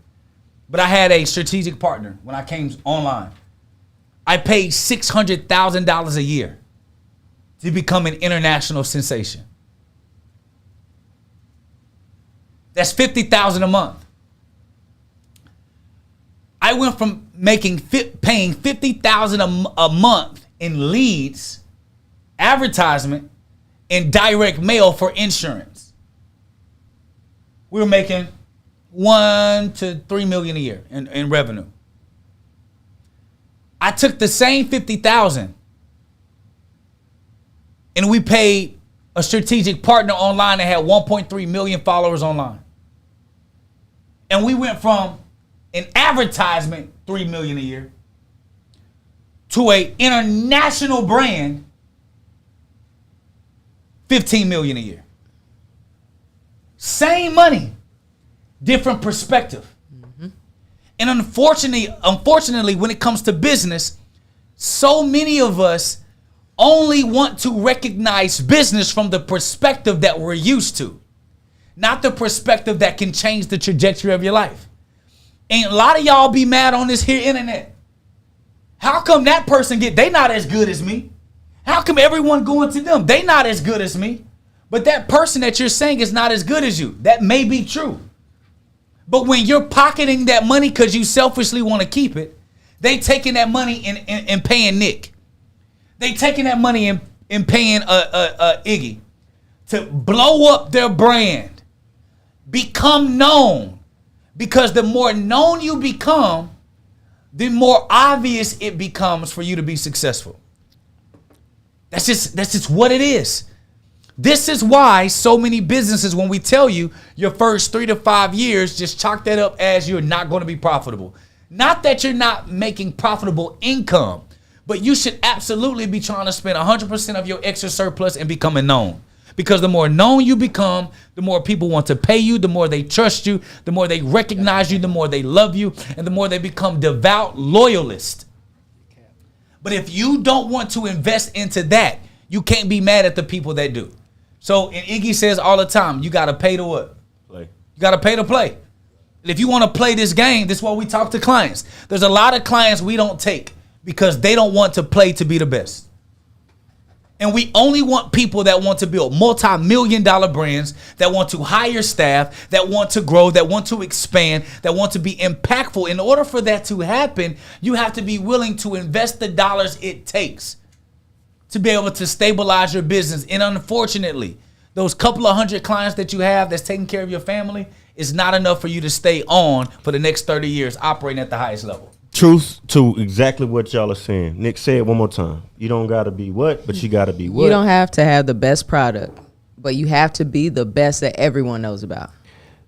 But I had a strategic partner when I came online. I paid $600,000 a year to become an international sensation. That's $50,000 a month. I went from paying $50,000 a month in leads, advertisement, and direct mail for insurance. We were making $1 to $3 million a year in revenue. I took the same $50,000 and we paid a strategic partner online that had 1.3 million followers online. And we went from an advertisement, $3 million a year, to an international brand, $15 million a year. Same money, different perspective. Mm-hmm. And unfortunately, when it comes to business, so many of us only want to recognize business from the perspective that we're used to, not the perspective that can change the trajectory of your life. And a lot of y'all be mad on this here internet. How come that person they not as good as me? How come everyone going to them? They not as good as me. But that person that you're saying is not as good as you. That may be true. But when you're pocketing that money because you selfishly want to keep it, they taking that money and paying Nick. They taking that money and paying Iggy to blow up their brand, become known. Because the more known you become, the more obvious it becomes for you to be successful. That's just what it is. This is why so many businesses, when we tell you your first 3 to 5 years, just chalk that up as you're not going to be profitable. Not that you're not making profitable income, but you should absolutely be trying to spend 100% of your extra surplus and becoming known. Because the more known you become, the more people want to pay you, the more they trust you, the more they recognize you, the more they love you, and the more they become devout loyalists. But if you don't want to invest into that, you can't be mad at the people that do. So, and Iggy says all the time, you got to pay to what? Play. You got to pay to play. And if you want to play this game, this is why we talk to clients. There's a lot of clients we don't take because they don't want to play to be the best. And we only want people that want to build multi-million-dollar brands, that want to hire staff, that want to grow, that want to expand, that want to be impactful. In order for that to happen, you have to be willing to invest the dollars it takes to be able to stabilize your business. And unfortunately, those couple of hundred clients that you have that's taking care of your family is not enough for you to stay on for the next 30 years operating at the highest level. Truth to exactly what y'all are saying. Nick, say it one more time. You don't got to be what, but you got to be what? You don't have to have the best product, but you have to be the best that everyone knows about.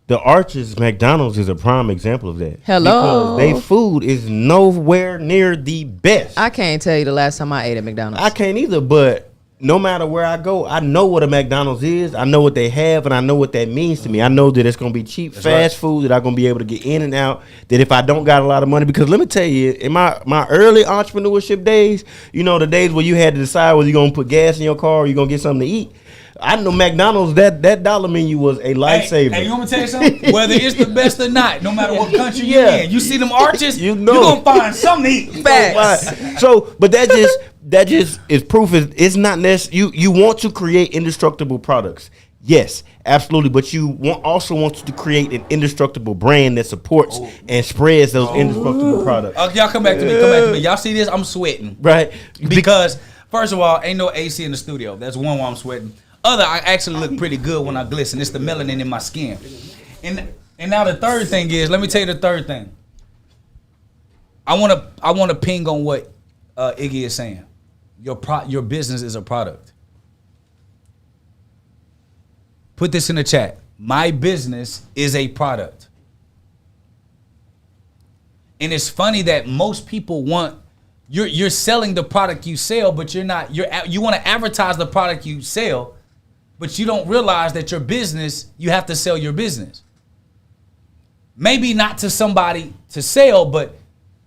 The Arches McDonald's is a prime example of that. Hello. Because their food is nowhere near the best. I can't tell you the last time I ate at McDonald's. I can't either, but no matter where I go, I know what a McDonald's is. I know what they have, and I know what that means to me. I know that it's going to be cheap, fast food, that I'm going to be able to get in and out, that if I don't got a lot of money, because let me tell you, in my early entrepreneurship days, you know, the days where you had to decide whether you're going to put gas in your car or you're going to get something to eat, I know McDonald's, that dollar menu was a lifesaver. Hey, you want me to tell you something? Whether it's the best or not, no matter what country you're in, you see them arches, you're going to find something to eat. Facts. So, but that just is proof. It's not necessary. You want to create indestructible products. Yes, absolutely. But you also want to create an indestructible brand that supports and spreads those indestructible products. Y'all come back to me. Y'all see this? I'm sweating. Right. Because, first of all, ain't no AC in the studio. That's one why I'm sweating. I actually look pretty good when I glisten. It's the melanin in my skin. And now the third thing is, let me tell you the third thing. I want to ping on what Iggy is saying. Your business is a product. Put this in the chat. My business is a product. And it's funny that most people want you're selling the product you sell, but you're not. You want to advertise the product you sell. But you don't realize that your business, you have to sell your business. Maybe not to somebody to sell, but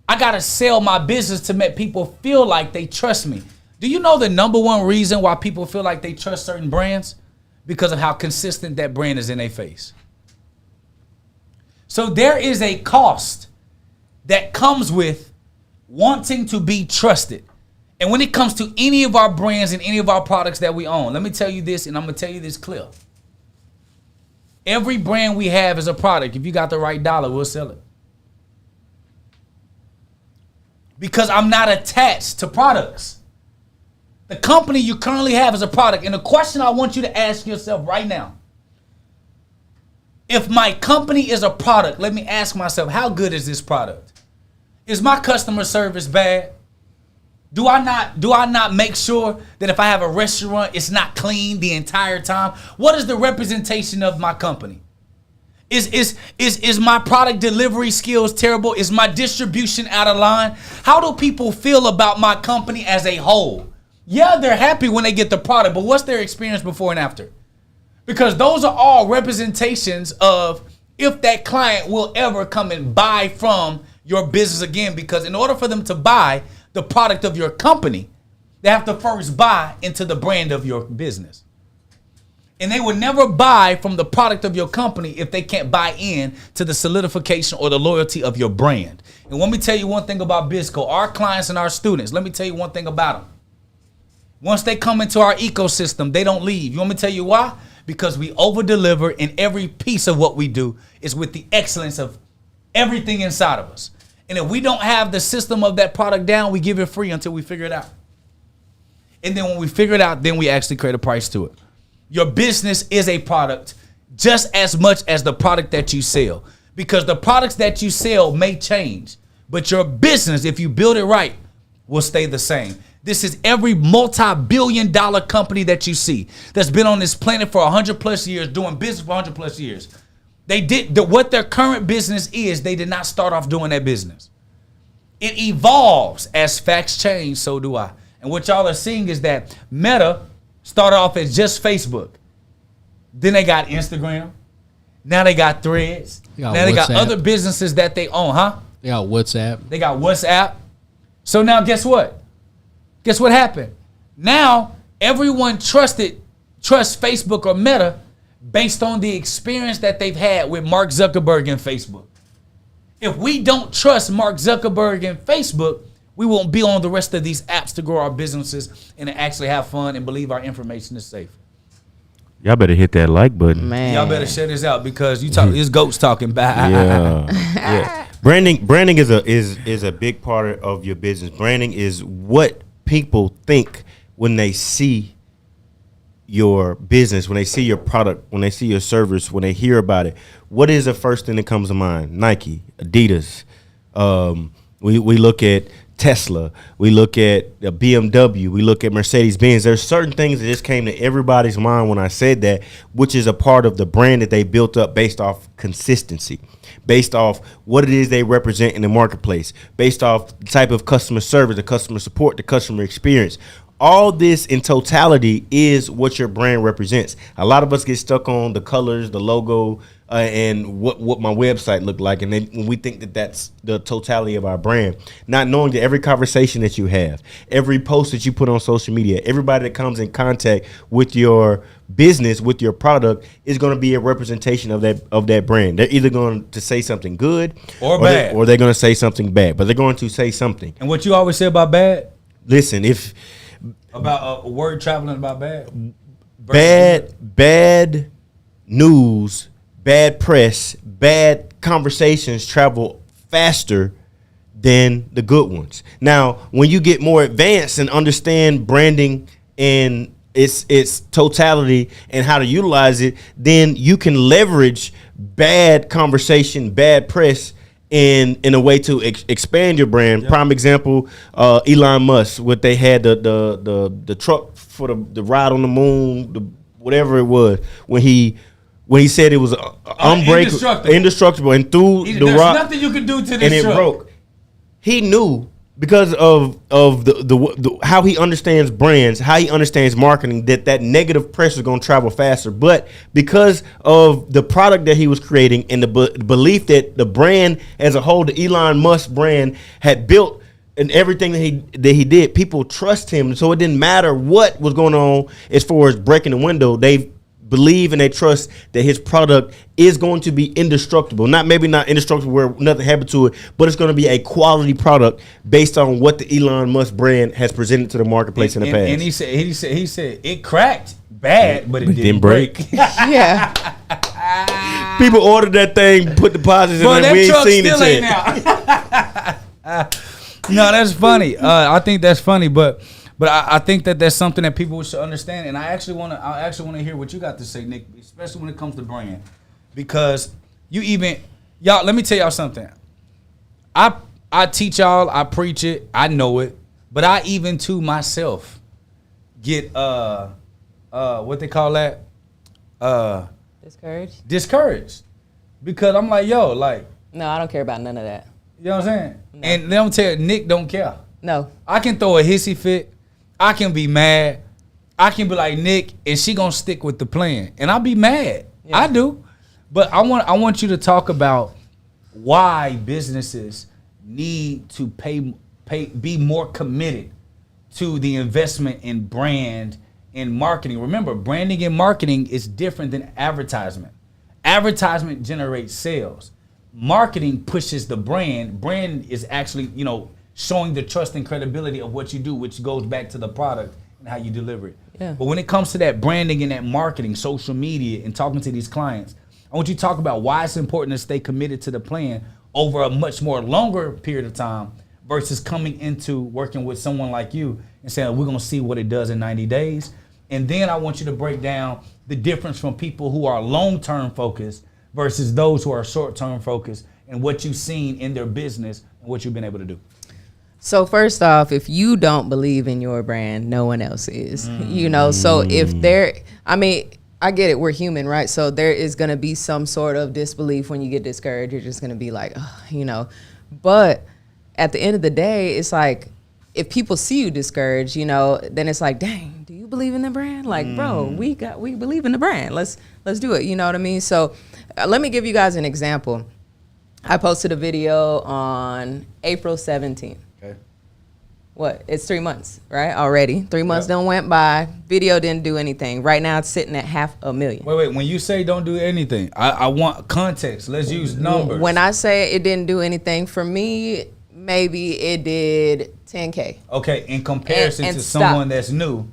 I got to sell my business to make people feel like they trust me. Do you know the number one reason why people feel like they trust certain brands? Because of how consistent that brand is in their face. So there is a cost that comes with wanting to be trusted. And when it comes to any of our brands and any of our products that we own, let me tell you this, and I'm going to tell you this clear. Every brand we have is a product. If you got the right dollar, we'll sell it. Because I'm not attached to products. The company you currently have is a product. And the question I want you to ask yourself right now, if my company is a product, let me ask myself, how good is this product? Is my customer service bad? Do I not make sure that if I have a restaurant, it's not clean the entire time? What is the representation of my company? Is my product delivery skills terrible? Is my distribution out of line? How do people feel about my company as a whole? Yeah, they're happy when they get the product, but what's their experience before and after? Because those are all representations of if that client will ever come and buy from your business again. Because in order for them to buy the product of your company, they have to first buy into the brand of your business. And they would never buy from the product of your company if they can't buy in to the solidification or the loyalty of your brand. And let me tell you one thing about Bisco, our clients and our students, let me tell you one thing about them. Once they come into our ecosystem, they don't leave. You want me to tell you why? Because we over-deliver, and every piece of what we do is with the excellence of everything inside of us. And if we don't have the system of that product down, we give it free until we figure it out. And then when we figure it out, then we actually create a price to it. Your business is a product just as much as the product that you sell. Because the products that you sell may change, but your business, if you build it right, will stay the same. This is every multi-billion-dollar company that you see that's been on this planet for 100 plus years, doing business for 100 plus years. They did what their current business is. They did not start off doing that business. It evolves as facts change. So do I. And what y'all are seeing is that Meta started off as just Facebook. Then they got Instagram. Now they got Threads. Now they got other businesses that they own, huh? They got WhatsApp. They got WhatsApp. So now guess what? Guess what happened? Now everyone trusts Facebook or Meta based on the experience that they've had with Mark Zuckerberg and Facebook. If we don't trust Mark Zuckerberg and Facebook, we won't be on the rest of these apps to grow our businesses and to actually have fun and believe our information is safe. Y'all better hit that like button. Man. Y'all better share this out because you talk. It's goats talking. Yeah. Branding is a big part of your business. Branding is what people think when they see your business, when they see your product, when they see your service, when they hear about it. What is the first thing that comes to mind? Nike, Adidas. We look at Tesla. We look at BMW. We look at Mercedes-Benz. There's certain things that just came to everybody's mind when I said that, which is a part of the brand that they built up based off consistency, based off what it is they represent in the marketplace, based off the type of customer service, the customer support, the customer experience. All this in totality is what your brand represents. A lot of us get stuck on the colors, the logo, and what my website looked like. And then when we think that that's the totality of our brand, not knowing that every conversation that you have, every post that you put on social media, everybody that comes in contact with your business, with your product, is going to be a representation of that brand. They're either going to say something good or bad, or they're going to say something bad, but they're going to say something. And what you always say about bad? Listen, About a word traveling about bad? Bad news, bad press, bad conversations travel faster than the good ones. Now, when you get more advanced and understand branding and its totality and how to utilize it, then you can leverage bad conversation, bad press in a way to expand your brand. Yep. Prime example, Elon Musk, what they had the truck for the ride on the moon, whatever it was, when he said it was indestructible and threw the rock. There's nothing you can do to this and it truck. Broke. He knew, because of the how he understands brands, how he understands marketing, that negative press is going to travel faster. But because of the product that he was creating and the belief that the brand as a whole, the Elon Musk brand, had built and everything that he did, people trust him. So it didn't matter what was going on as far as breaking the window. They believe and they trust that his product is going to be indestructible. Maybe not indestructible where nothing happened to it, but it's going to be a quality product based on what the Elon Musk brand has presented to the marketplace in the past. And he said it cracked bad, but it didn't break. Yeah. People ordered that thing, put deposits in, and we ain't seen it yet. No, that's funny. I think that's funny, but I think that that's something that people should understand, and I actually want to hear what you got to say, Nick, especially when it comes to brand, because y'all. Let me tell y'all something. I teach y'all, I preach it, I know it, but I even to myself get what they call that discouraged because I'm like, yo, like, no, I don't care about none of that. You know what I'm saying? No. And let me tell you, Nick don't care. No. I can throw a hissy fit. I can be mad. I can be like Nick, and she gonna stick with the plan, and I'll be mad. Yeah. I do, but I want you to talk about why businesses need to be more committed to the investment in brand and marketing. Remember, branding and marketing is different than advertisement. Advertisement generates sales. Marketing pushes the brand. Brand is actually, showing the trust and credibility of what you do, which goes back to the product and how you deliver it. Yeah. But when it comes to that branding and that marketing, social media, and talking to these clients, I want you to talk about why it's important to stay committed to the plan over a much more longer period of time versus coming into working with someone like you and saying, we're going to see what it does in 90 days. And then I want you to break down the difference from people who are long-term focused versus those who are short-term focused and what you've seen in their business and what you've been able to do. So first off, if you don't believe in your brand, no one else is, so if I get it, we're human, right? So there is going to be some sort of disbelief when you get discouraged. You're just going to be like, but at the end of the day, it's like, if people see you discouraged, then it's like, dang, do you believe in the brand? Like, bro, we believe in the brand. Let's do it. You know what I mean? So let me give you guys an example. I posted a video on April 17th. What? It's 3 months, right? Already. 3 months done went by. Video didn't do anything. Right now it's sitting at 500,000. Wait. When you say don't do anything, I want context. Let's use numbers. When I say it didn't do anything, for me, maybe it did 10K. Okay, in comparison to someone that's new.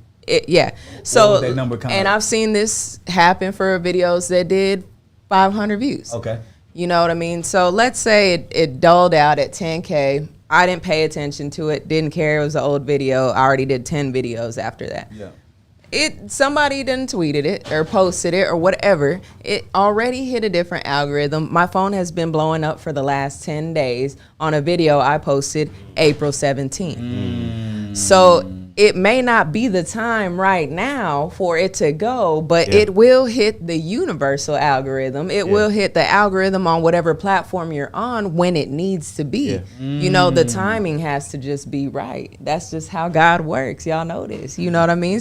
So, what would that number come and out? I've seen this happen for videos that did 500 views. Okay. You know what I mean? So let's say it dulled out at 10K. I didn't pay attention to it, didn't care. It was an old video. I already did 10 videos after that. Yeah. Somebody didn't tweeted it or posted it or whatever. It already hit a different algorithm. My phone has been blowing up for the last 10 days on a video I posted April 17th. So it may not be the time right now for it to go, but it will hit the universal algorithm. It will hit the algorithm on whatever platform you're on when it needs to be. Yeah. The timing has to just be right. That's just how God works. Y'all know this. You know what I mean?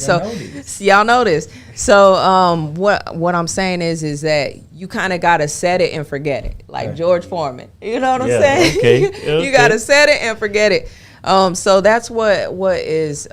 Y'all know this. So what I'm saying is that you kind of got to set it and forget it. Like George Foreman. You know what I'm saying? Okay. You got to set it and forget it. So that's what is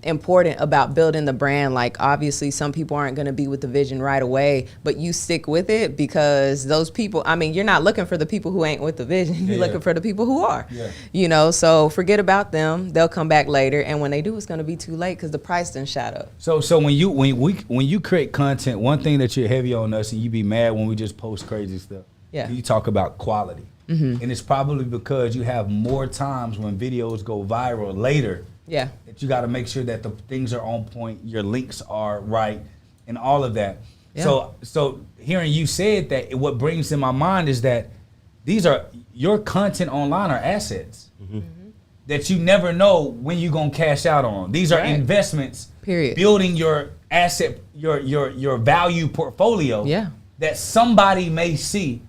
important about building the brand. Like, obviously, some people aren't going to be with the vision right away, but you stick with it because those people, you're not looking for the people who ain't with the vision. You're looking for the people who are. Yeah. So forget about them. They'll come back later, and when they do, it's going to be too late because the price done shot up. So when you create content, one thing that you're heavy on us, and you be mad when we just post crazy stuff. Yeah. You talk about quality. Mm-hmm. And it's probably because you have more times when videos go viral later. Yeah. That you got to make sure that the things are on point, your links are right, and all of that. Yeah. So hearing you say it, that what brings in my mind is that these are your content online are assets that you never know when you're gonna cash out on. These are investments. Period. Building your asset, your value portfolio. Yeah. That somebody may see.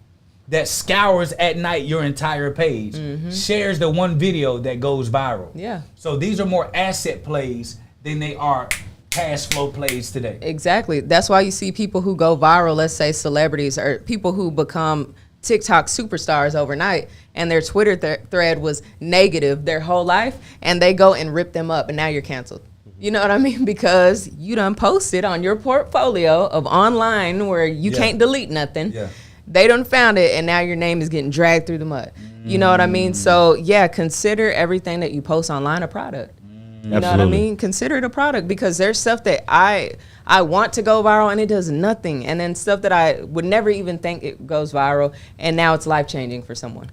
That scours at night your entire page, shares the one video that goes viral. Yeah. So these are more asset plays than they are cash flow plays today. Exactly. That's why you see people who go viral, let's say celebrities or people who become TikTok superstars overnight, and their Twitter thread was negative their whole life, and they go and rip them up, and now you're canceled. You know what I mean? Because you done posted on your portfolio of online where you can't delete nothing. Yeah. They done found it, and now your name is getting dragged through the mud. You know what I mean? So, yeah, consider everything that you post online a product. You know what I mean? Consider it a product, because there's stuff that I want to go viral and it does nothing. And then stuff that I would never even think it goes viral, and now it's life-changing for someone.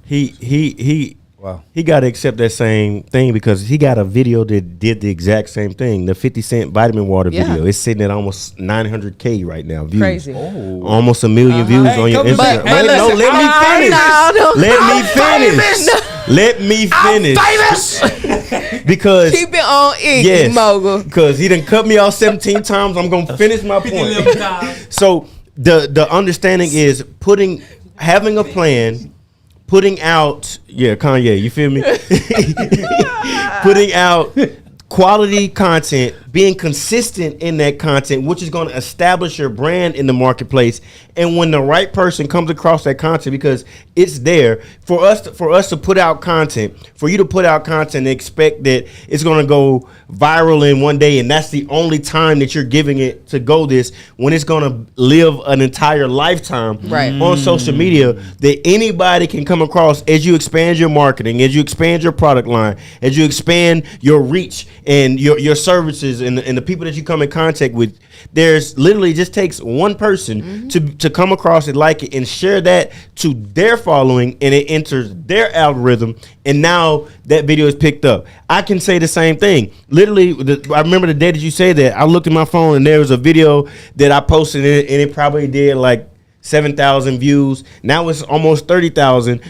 He got to accept that same thing, because he got a video that did the exact same thing. The 50 Cent vitamin water video. It's sitting at almost 900K right now. Views. Crazy. Almost 1 million views on your Instagram. Let me finish. Because keep it on Iggy, mogul. Because he done cut me off 17 times. I'm gonna finish my point. So the understanding is having a plan. Putting out, Kanye, you feel me? Putting out quality content, being consistent in that content, which is going to establish your brand in the marketplace. And when the right person comes across that content, because it's there for us to put out content, for you to put out content and expect that it's going to go viral in one day, and that's the only time that you're giving it to go this, when it's going to live an entire lifetime on social media, that anybody can come across as you expand your marketing, as you expand your product line, as you expand your reach and your services and the people that you come in contact with. There's literally just takes one person to come across it, like it, and share that to their following, and it enters their algorithm, and now that video is picked up. I can say the same thing. Literally, I remember the day that you said that, I looked at my phone and there was a video that I posted, and it probably did like 7,000 views. Now it's almost 30,000.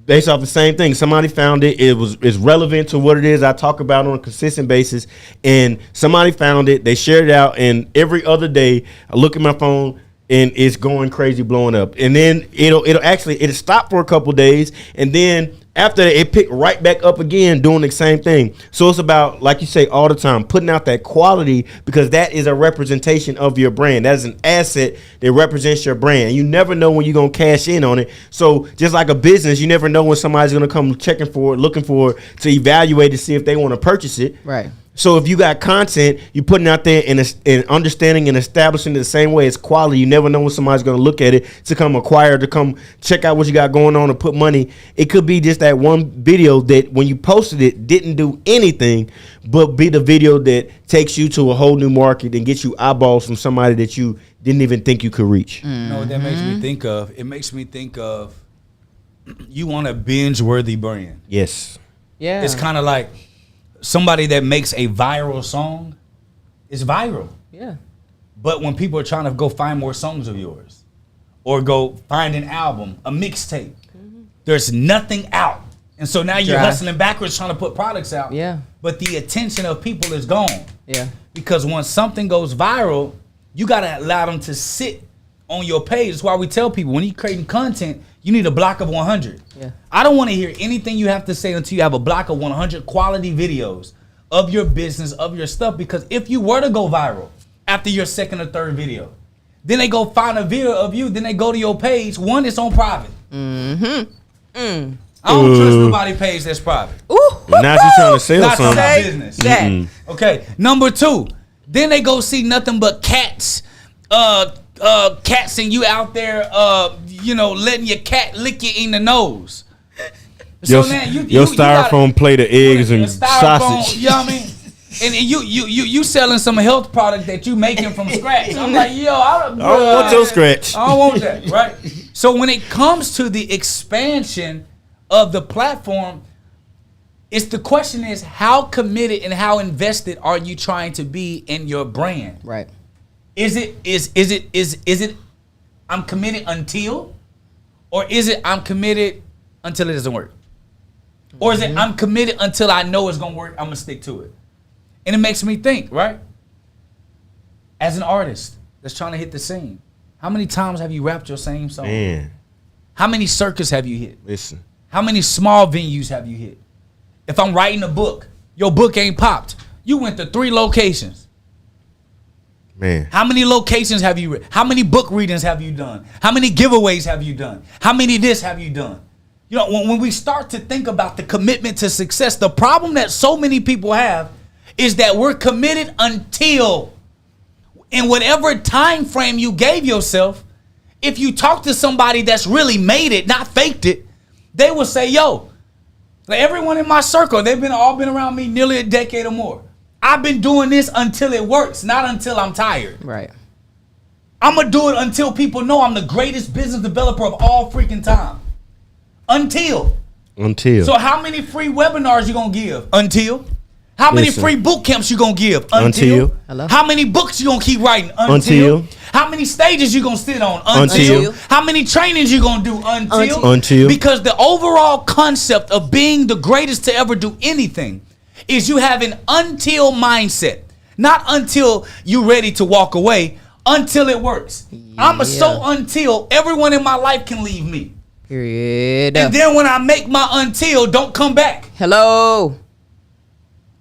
Based off the same thing. Somebody found it. It's relevant to what it is I talk about on a consistent basis. And somebody found it. They shared it out. And every other day, I look at my phone and it's going crazy, blowing up. And then it'll stop for a couple days. And then after that, it picked right back up again, doing the same thing. So it's about, like you say all the time, putting out that quality, because that is a representation of your brand. That is an asset that represents your brand. You never know when you're going to cash in on it. So just like a business, you never know when somebody's going to come checking for it, looking for it, to evaluate to see if they want to purchase it. Right. So if you got content, you're putting out there and understanding and establishing it the same way as quality. You never know when somebody's going to look at it to come acquire, to come check out what you got going on, and put money. It could be just that one video that when you posted it didn't do anything, but be the video that takes you to a whole new market and gets you eyeballs from somebody that you didn't even think you could reach. You know what that makes me think of? It makes me think of, you want a binge-worthy brand. Yes. Yeah. It's kind of like somebody that makes a viral song is viral. Yeah. But when people are trying to go find more songs of yours, or go find an album, a mixtape, there's nothing out. And so now you're hustling backwards trying to put products out. Yeah. But the attention of people is gone. Yeah. Because once something goes viral, you got to allow them to sit on your page. That's why we tell people, when you're creating content, you need a block of 100. Yeah. I don't want to hear anything you have to say until you have a block of 100 quality videos of your business, of your stuff. Because if you were to go viral after your second or third video, then they go find a video of you, then they go to your page. One, it's on private. I don't trust nobody's page that's private. Now she's trying to sell Not something. my business. Okay. Number two, then they go see nothing but cats. Cats and you out there, letting your cat lick you in the nose. So now your styrofoam plate of eggs and sausage. You know what I mean? And you selling some health product that you making from scratch. I'm like, I don't want your scratch. I don't want that, right? So when it comes to the expansion of the platform, the question is, how committed and how invested are you trying to be in your brand? Right. Is it I'm committed until, or is it I'm committed until it doesn't work? Or is it I'm committed until I know it's gonna work, I'm gonna stick to it? And it makes me think, right? As an artist that's trying to hit the scene, how many times have you rapped your same song? Man. How many circus have you hit? Listen. How many small venues have you hit? If I'm writing a book, your book ain't popped. You went to 3 locations. Man. How many locations have you read? How many book readings have you done? How many giveaways have you done? How many this have you done? When we start to think about the commitment to success, the problem that so many people have is that we're committed until, in whatever time frame you gave yourself, if you talk to somebody that's really made it, not faked it, they will say, yo, like everyone in my circle, they've all been around me nearly a decade or more. I've been doing this until it works, not until I'm tired. Right. I'm going to do it until people know I'm the greatest business developer of all freaking time. Until. So how many free webinars you going to give? Until. How many free boot camps you going to give? Until. Hello? How many books you going to keep writing? Until. How many stages you going to sit on? Until. How many trainings you going to do? Until. Because the overall concept of being the greatest to ever do anything is you have an until mindset. Not until you're ready to walk away, until it works. I'm so until everyone in my life can leave me. Period. And then when I make my until, don't come back. Hello.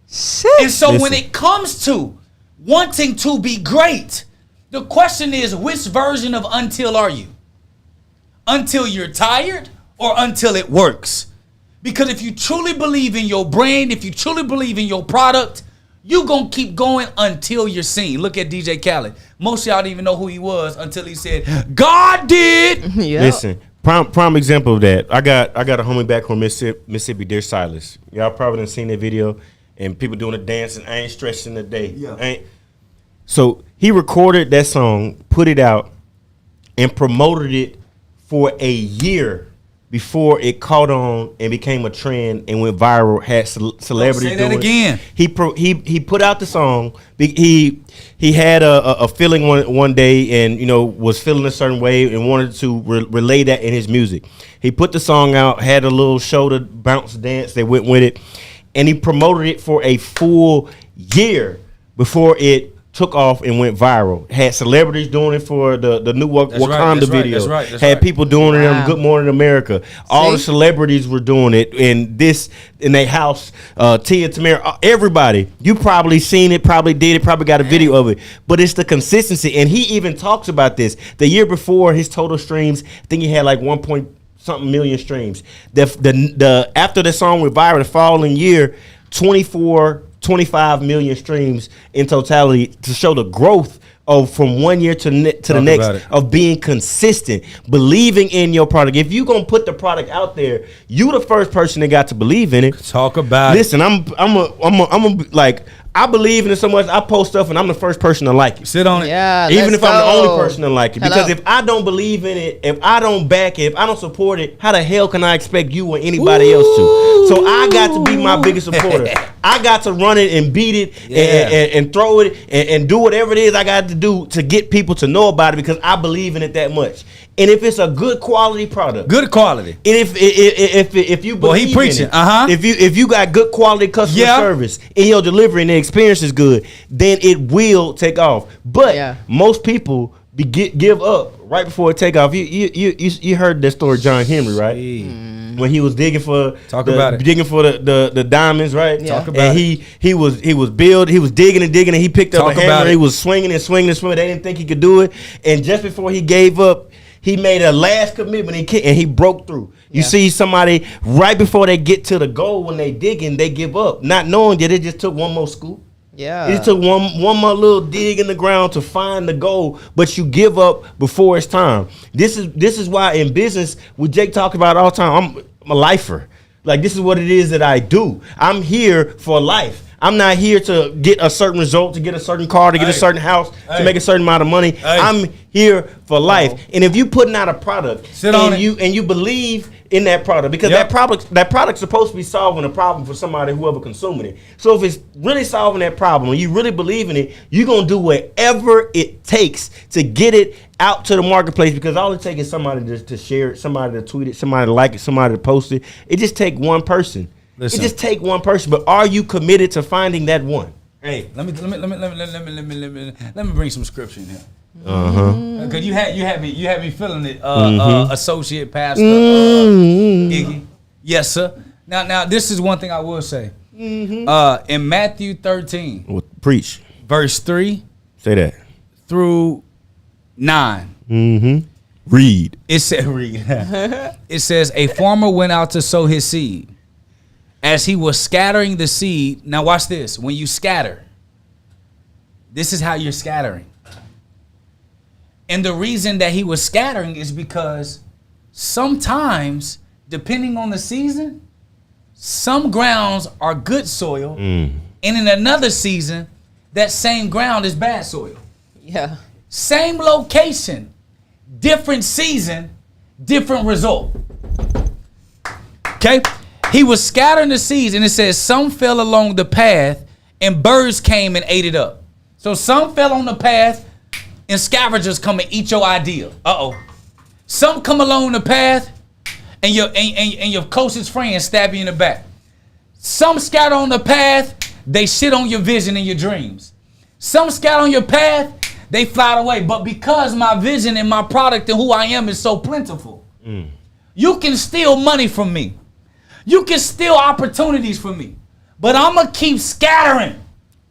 Shit. And so when it comes to wanting to be great, the question is, which version of until are you? Until you're tired or until it works? Because if you truly believe in your brand, if you truly believe in your product, you gonna keep going until you're seen. Look at DJ Khaled. Most of y'all didn't even know who he was until he said, God did. Yep. Listen, prime example of that. I got a homie back from Mississippi, Dear Silas. Y'all probably done seen that video and people doing the dance and I ain't stressing the day. Yeah. So he recorded that song, put it out, and promoted it for a year before it caught on and became a trend and went viral. Had celebrities say that doing again. He put out the song. He had a feeling one day and was feeling a certain way and wanted to relay that in his music. He put the song out, had a little shoulder bounce dance that went with it, and he promoted it for a full year before it took off and went viral. Had celebrities doing it for the new Wakanda video. That's Had people doing it on Good Morning America. All the celebrities were doing it in their house. Tia, Tamara, everybody. You probably seen it, probably did it, probably got a video of it. But it's the consistency. And he even talks about this. The year before, his total streams, I think he had like 1-point-something million streams. The after the song went viral, the following year, 25 million streams in totality, to show the growth of from 1 year to the next of being consistent, believing in your product. If you gonna put the product out there, you the first person that got to believe in it. Talk about Listen, I'm like, I believe in it so much. I post stuff and I'm the first person to like it. Sit on it. Yeah, even if I'm the only person to like it. Hello. Because if I don't believe in it, if I don't back it, if I don't support it, how the hell can I expect you or anybody else to? So I got to be my biggest supporter. I got to run it and beat it and throw it and do whatever it is I got to do to get people to know about it because I believe in it that much. And if it's a good quality product, good quality, and if you believe he preaching, in it, if you got good quality customer service in your delivery and the experience is good, then it will take off. But most people give up right before it take off. You heard that story, John Henry, right? When he was digging for the diamonds, right? Yeah. Talk about it. He was digging and digging, and he picked up a hammer. And he was swinging and swinging and swinging. They didn't think he could do it, and just before he gave up, he made a last commitment and he broke through. You see somebody right before they get to the goal, when they digging, they give up, not knowing that it just took one more scoop. Yeah. It just took one more little dig in the ground to find the goal, but you give up before it's time. This is why in business, what Jake talks about all the time, I'm a lifer. Like, this is what it is that I do. I'm here for life. I'm not here to get a certain result, to get a certain car, to get a certain house, to make a certain amount of money. I'm here for life. And if you putting out a product and you believe in that product, because that product's supposed to be solving a problem for somebody, whoever consuming it. So if it's really solving that problem and you really believe in it, you're gonna do whatever it takes to get it out to the marketplace, because all it takes is somebody to share it, somebody to tweet it, somebody to like it, somebody to post it. It just take one person. Listen. It just take one person, but are you committed to finding that one? Hey, let me bring some scripture in here. Because you had me feeling it. Associate pastor Iggy. Yes, sir. Now this is one thing I will say. In Matthew 13, Preach. verse 3. Say that. Through 9. Read. It said read. It says, a farmer went out to sow his seed. as he was scattering the seed. Now watch this. When you scatter, this is how you're scattering. And the reason that he was scattering is because sometimes, depending on the season, some grounds are good soil. And in another season, that same ground is bad soil. Yeah. Same location, different season, different result. Okay? He was scattering the seeds, and it says some fell along the path, and birds came and ate it up. So some fell on the path, and scavengers come and eat your idea. Some come along the path, and your closest friends stab you in the back. Some scatter on the path, they shit on your vision and your dreams. Some scatter on your path, they fly away. But because my vision and my product and who I am is so plentiful, you can steal money from me. You can steal opportunities from me. But I'm going to keep scattering.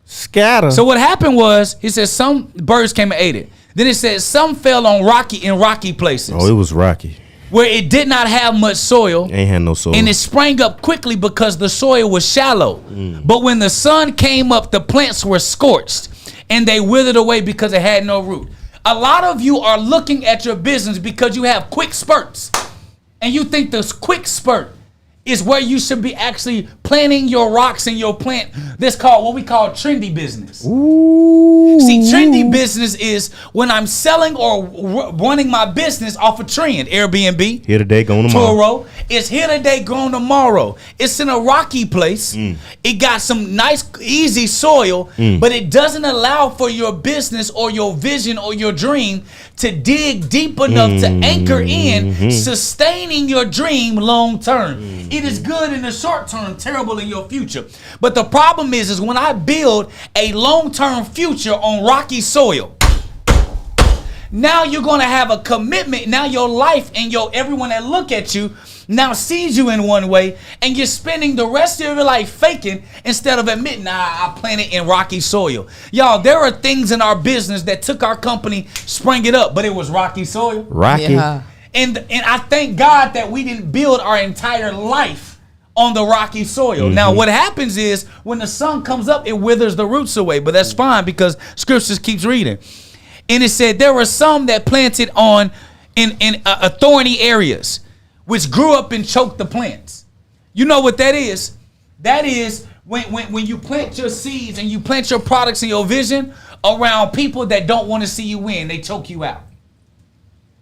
Scatter. So what happened was, he said some birds came and ate it. Then it said some fell on rocky places. Oh, it was rocky. Where it did not have much soil. Ain't had no soil. And it sprang up quickly because the soil was shallow. But when the sun came up, the plants were scorched and they withered away because it had no root. A lot of you are looking at your business because you have quick spurts. And you think this quick spurt is where you should be actually planting your rocks in your plant. That's called what we call trendy business. Ooh. See, trendy business is when I'm selling or running my business off a trend. Airbnb. Here today, gone tomorrow. Turo. It's here today, gone tomorrow. It's in a rocky place. It got some nice, easy soil, but it doesn't allow for your business or your vision or your dream to dig deep enough to anchor in, sustaining your dream long term. It is good in the short term, terrible in your future. But the problem is when I build a long-term future on rocky soil, now you're going to have a commitment. Now your life and everyone that look at you now sees you in one way, and you're spending the rest of your life faking instead of admitting, I planted in rocky soil. Y'all, there are things in our business that took our company, sprang it up, but it was rocky soil. Rocky. Yeah. And I thank God that we didn't build our entire life on the rocky soil. Now, what happens is when the sun comes up, it withers the roots away. But that's fine because scriptures keeps reading. And it said there were some that planted on in thorny areas, which grew up and choked the plants. You know what that is? That is when you plant your seeds and you plant your products and your vision around people that don't want to see you win, they choke you out.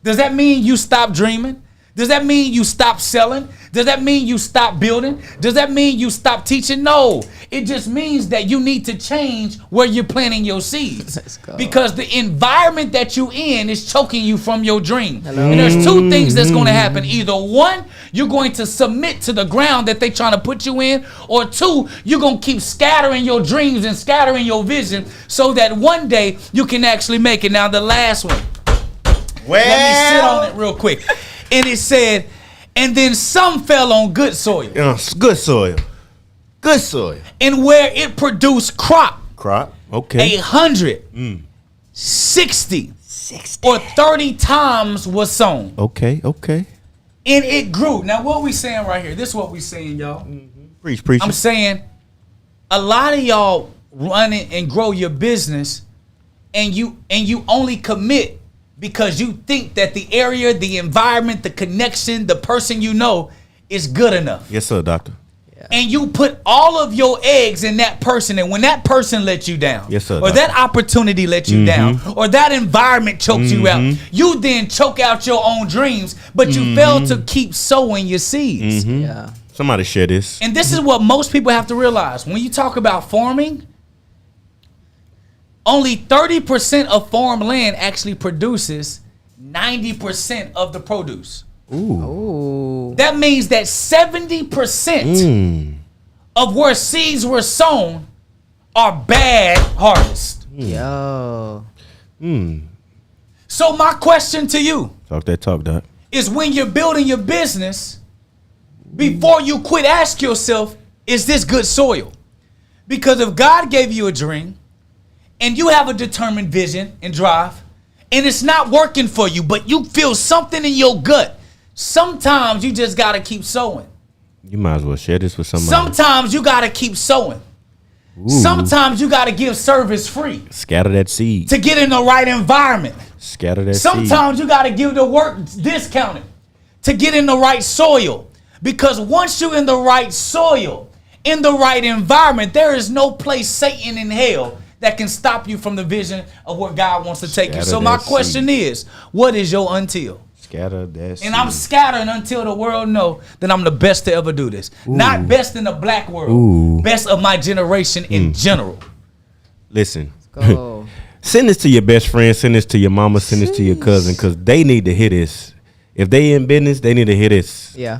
Does that mean you stop dreaming? Does that mean you stop selling? Does that mean you stop building? Does that mean you stop teaching? No. It just means that you need to change where you're planting your seeds. Let's go. Because the environment that you're in is choking you from your dream. And there's two things that's going to happen. Either one, you're going to submit to the ground that they're trying to put you in, or two, you're going to keep scattering your dreams and scattering your vision so that one day you can actually make it. Now, the last one. Let me sit on it real quick. And it said, and then some fell on good soil. Good soil. Good soil. And where it produced crop. Okay. 100, 60, or 30 times was sown. Okay. And it grew. Now, what we saying right here? This is what we saying, y'all. Preach. I'm saying a lot of y'all run it and grow your business, and you only commit because you think that the area, the environment, the connection, the person you know is good enough. Yes, sir, doctor. And you put all of your eggs in that person, and when that person lets you down, yes, sir, or that opportunity lets you down, or that environment chokes you out, you then choke out your own dreams, but you fail to keep sowing your seeds. Yeah. Somebody share this. And this is what most people have to realize. When you talk about farming, only 30% of farm land actually produces 90% of the produce. Ooh. That means that 70% of where seeds were sown are bad harvest. Yo. So my question to you Talk that talk, doc. is when you're building your business, before you quit, ask yourself, is this good soil? Because if God gave you a dream and you have a determined vision and drive, and it's not working for you, but you feel something in your gut, sometimes you just got to keep sowing. You might as well share this with somebody. Sometimes you gotta keep sowing. Ooh. Sometimes you gotta give service free Scatter that seed. to get in the right environment. Scatter that seed. Sometimes you gotta give the work discounted to get in the right soil. Because once you're in the right soil, in the right environment, there is no place, Satan in hell, that can stop you from the vision of where God wants to take you. Scatter So my that question is, what is your until? Scatter that seed. And I'm scattering until the world know that I'm the best to ever do this. Not best in the black world, Ooh. best of my generation in general. Listen. Go. Send this to your best friend. Send this to your mama. Send this to your cousin, because they need to hear this. If they in business, they need to hear this. Yeah.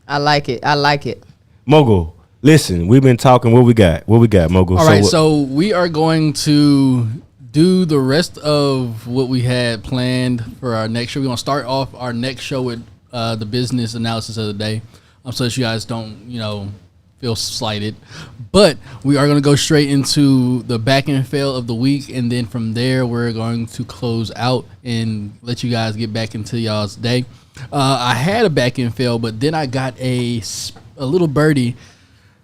I like it. I like it. Mogul, listen, we've been talking. What we got? Mogul? All right, so we are going to do the rest of what we had planned for our next show. We're going to start off our next show with the business analysis of the day, so that you guys don't, feel slighted. But we are going to go straight into the back and fail of the week, and then from there, we're going to close out and let you guys get back into y'all's day. I had a back end fail, but then I got a little birdie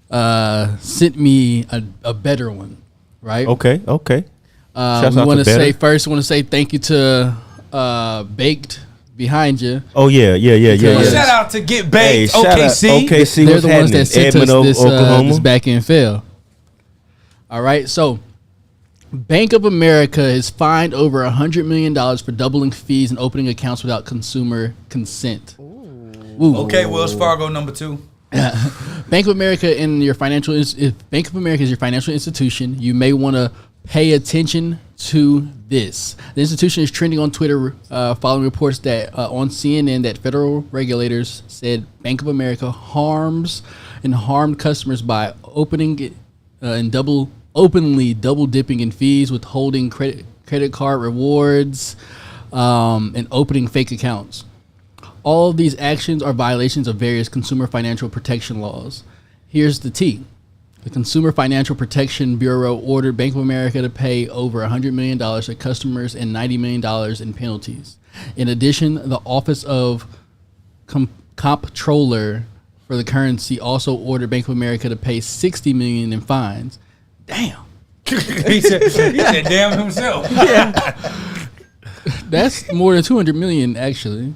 sent me a better one, right? Okay. We want to say first. Want to say thank you to Baked behind you. Oh yeah. Shout out to Get Baked, OKC. OKC, They're what's the ones happening? that sent Edmond, us Oklahoma. this back end fail. All right, so Bank of America has fined over $100 million for doubling fees and opening accounts without consumer consent. Ooh. Okay, Wells Fargo number 2. Bank of America if Bank of America is your financial institution, you may want to pay attention to this. The institution is trending on Twitter following reports that on CNN that federal regulators said Bank of America harmed customers by openly double dipping in fees, withholding credit card rewards, and opening fake accounts. All of these actions are violations of various consumer financial protection laws. Here's the T. The Consumer Financial Protection Bureau ordered Bank of America to pay over $100 million to customers and $90 million in penalties. In addition, the Office of Comptroller for the Currency also ordered Bank of America to pay $60 million in fines. Damn. he said damn himself. Yeah. That's more than $200 million, actually.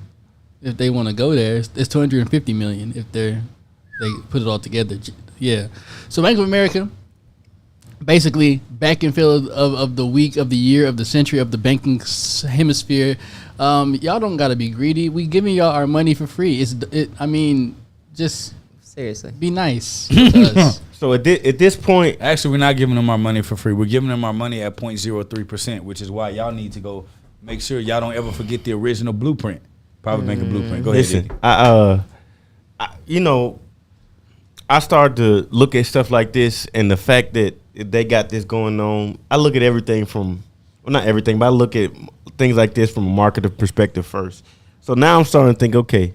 If they want to go there, it's $250 million if they put it all together. Yeah. So Bank of America, basically back and fill of the week, of the year, of the century, of the banking hemisphere. Y'all don't got to be greedy. We giving y'all our money for free. Just seriously, be nice to us. So at this point, Actually, we're not giving them our money for free. We're giving them our money at 0.03%, which is why y'all need to go make sure y'all don't ever forget the original blueprint. Private banking blueprint. Go listen, ahead. I started to look at stuff like this, and the fact that they got this going on. I look at everything not everything, but I look at things like this from a marketer perspective first. So now I'm starting to think, okay,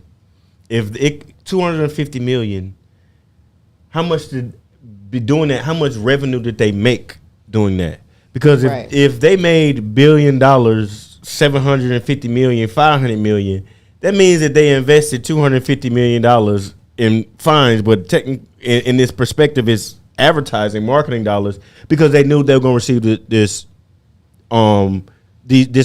if it $250 million, how much did be doing that? How much revenue did they make doing that? Because if they made $1 billion, $750 million, $500 million, that means that they invested $250 million in fines, but in this perspective, it's advertising, marketing dollars, because they knew they were going to receive this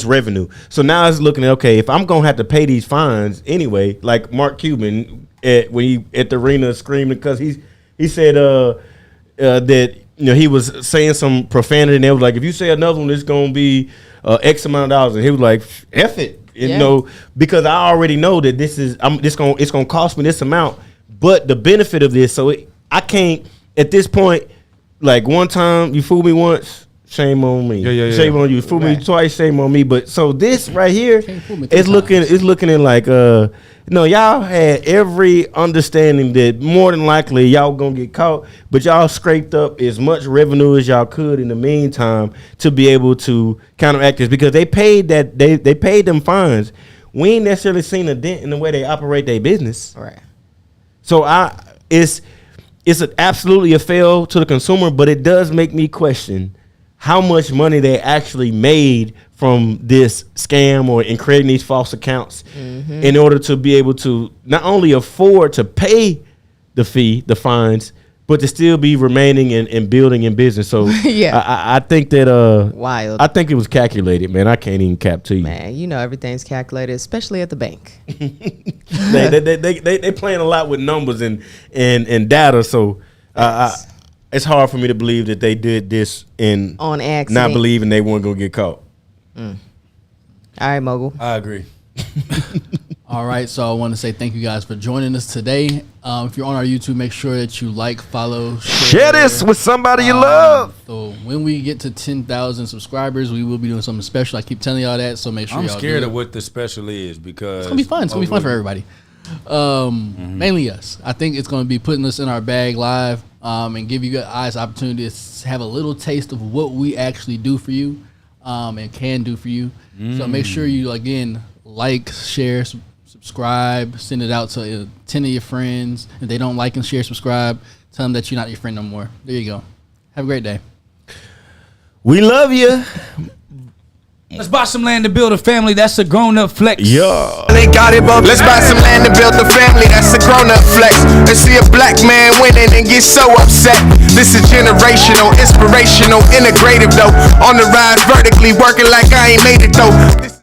revenue. So now it's looking at, okay, if I'm going to have to pay these fines anyway, like Mark Cuban when he at the arena screaming because he said that he was saying some profanity, and they was like, if you say another one, it's going to be X amount of dollars, and he was like, F it. Because I already know that it's gonna cost me this amount, but the benefit of this, I can't at this point. Like one time you fool me once, shame on me. Shame on you. Fool me twice, shame on me. But so this right here is looking at like y'all had every understanding that more than likely y'all gonna get caught, but y'all scraped up as much revenue as y'all could in the meantime to be able to counteract this, because they paid they paid them fines. We ain't necessarily seen a dent in the way they operate their business. Right. So it's absolutely a fail to the consumer, but it does make me question how much money they actually made from this scam or in creating these false accounts in order to be able to not only afford to pay the fee, the fines, but to still be remaining and building in business. So Yeah. I think that Wild. I think it was calculated, man. I can't even cap to you. Man, you know everything's calculated, especially at the bank. They playing a lot with numbers and data. So it's hard for me to believe that they did this and On accident. not believing they weren't gonna get caught. All right, Mogul. I agree. All right, so I want to say thank you guys for joining us today. If you're on our YouTube, make sure that you like, follow, Share this with somebody you love. So when we get to 10,000 subscribers, we will be doing something special. I keep telling y'all that, so make sure I'm y'all scared do of it. what the special is because It's gonna be fun. It's gonna be fun for everybody. Mainly us. I think it's gonna be putting us in our bag live and give you guys opportunity to have a little taste of what we actually do for you and can do for you. So make sure you again like, share, subscribe, send it out to 10 of your friends. If they don't like and share, subscribe, tell them that you're not your friend no more. There you go. Have a great day. We love you. Let's buy some land to build a family. That's a grown-up flex. Yeah. They got it, but let's buy some land and build a family. That's a grown-up flex. And see a black man winning and get so upset. This is generational, inspirational, integrative though. On the rise vertically, working like I ain't made it though.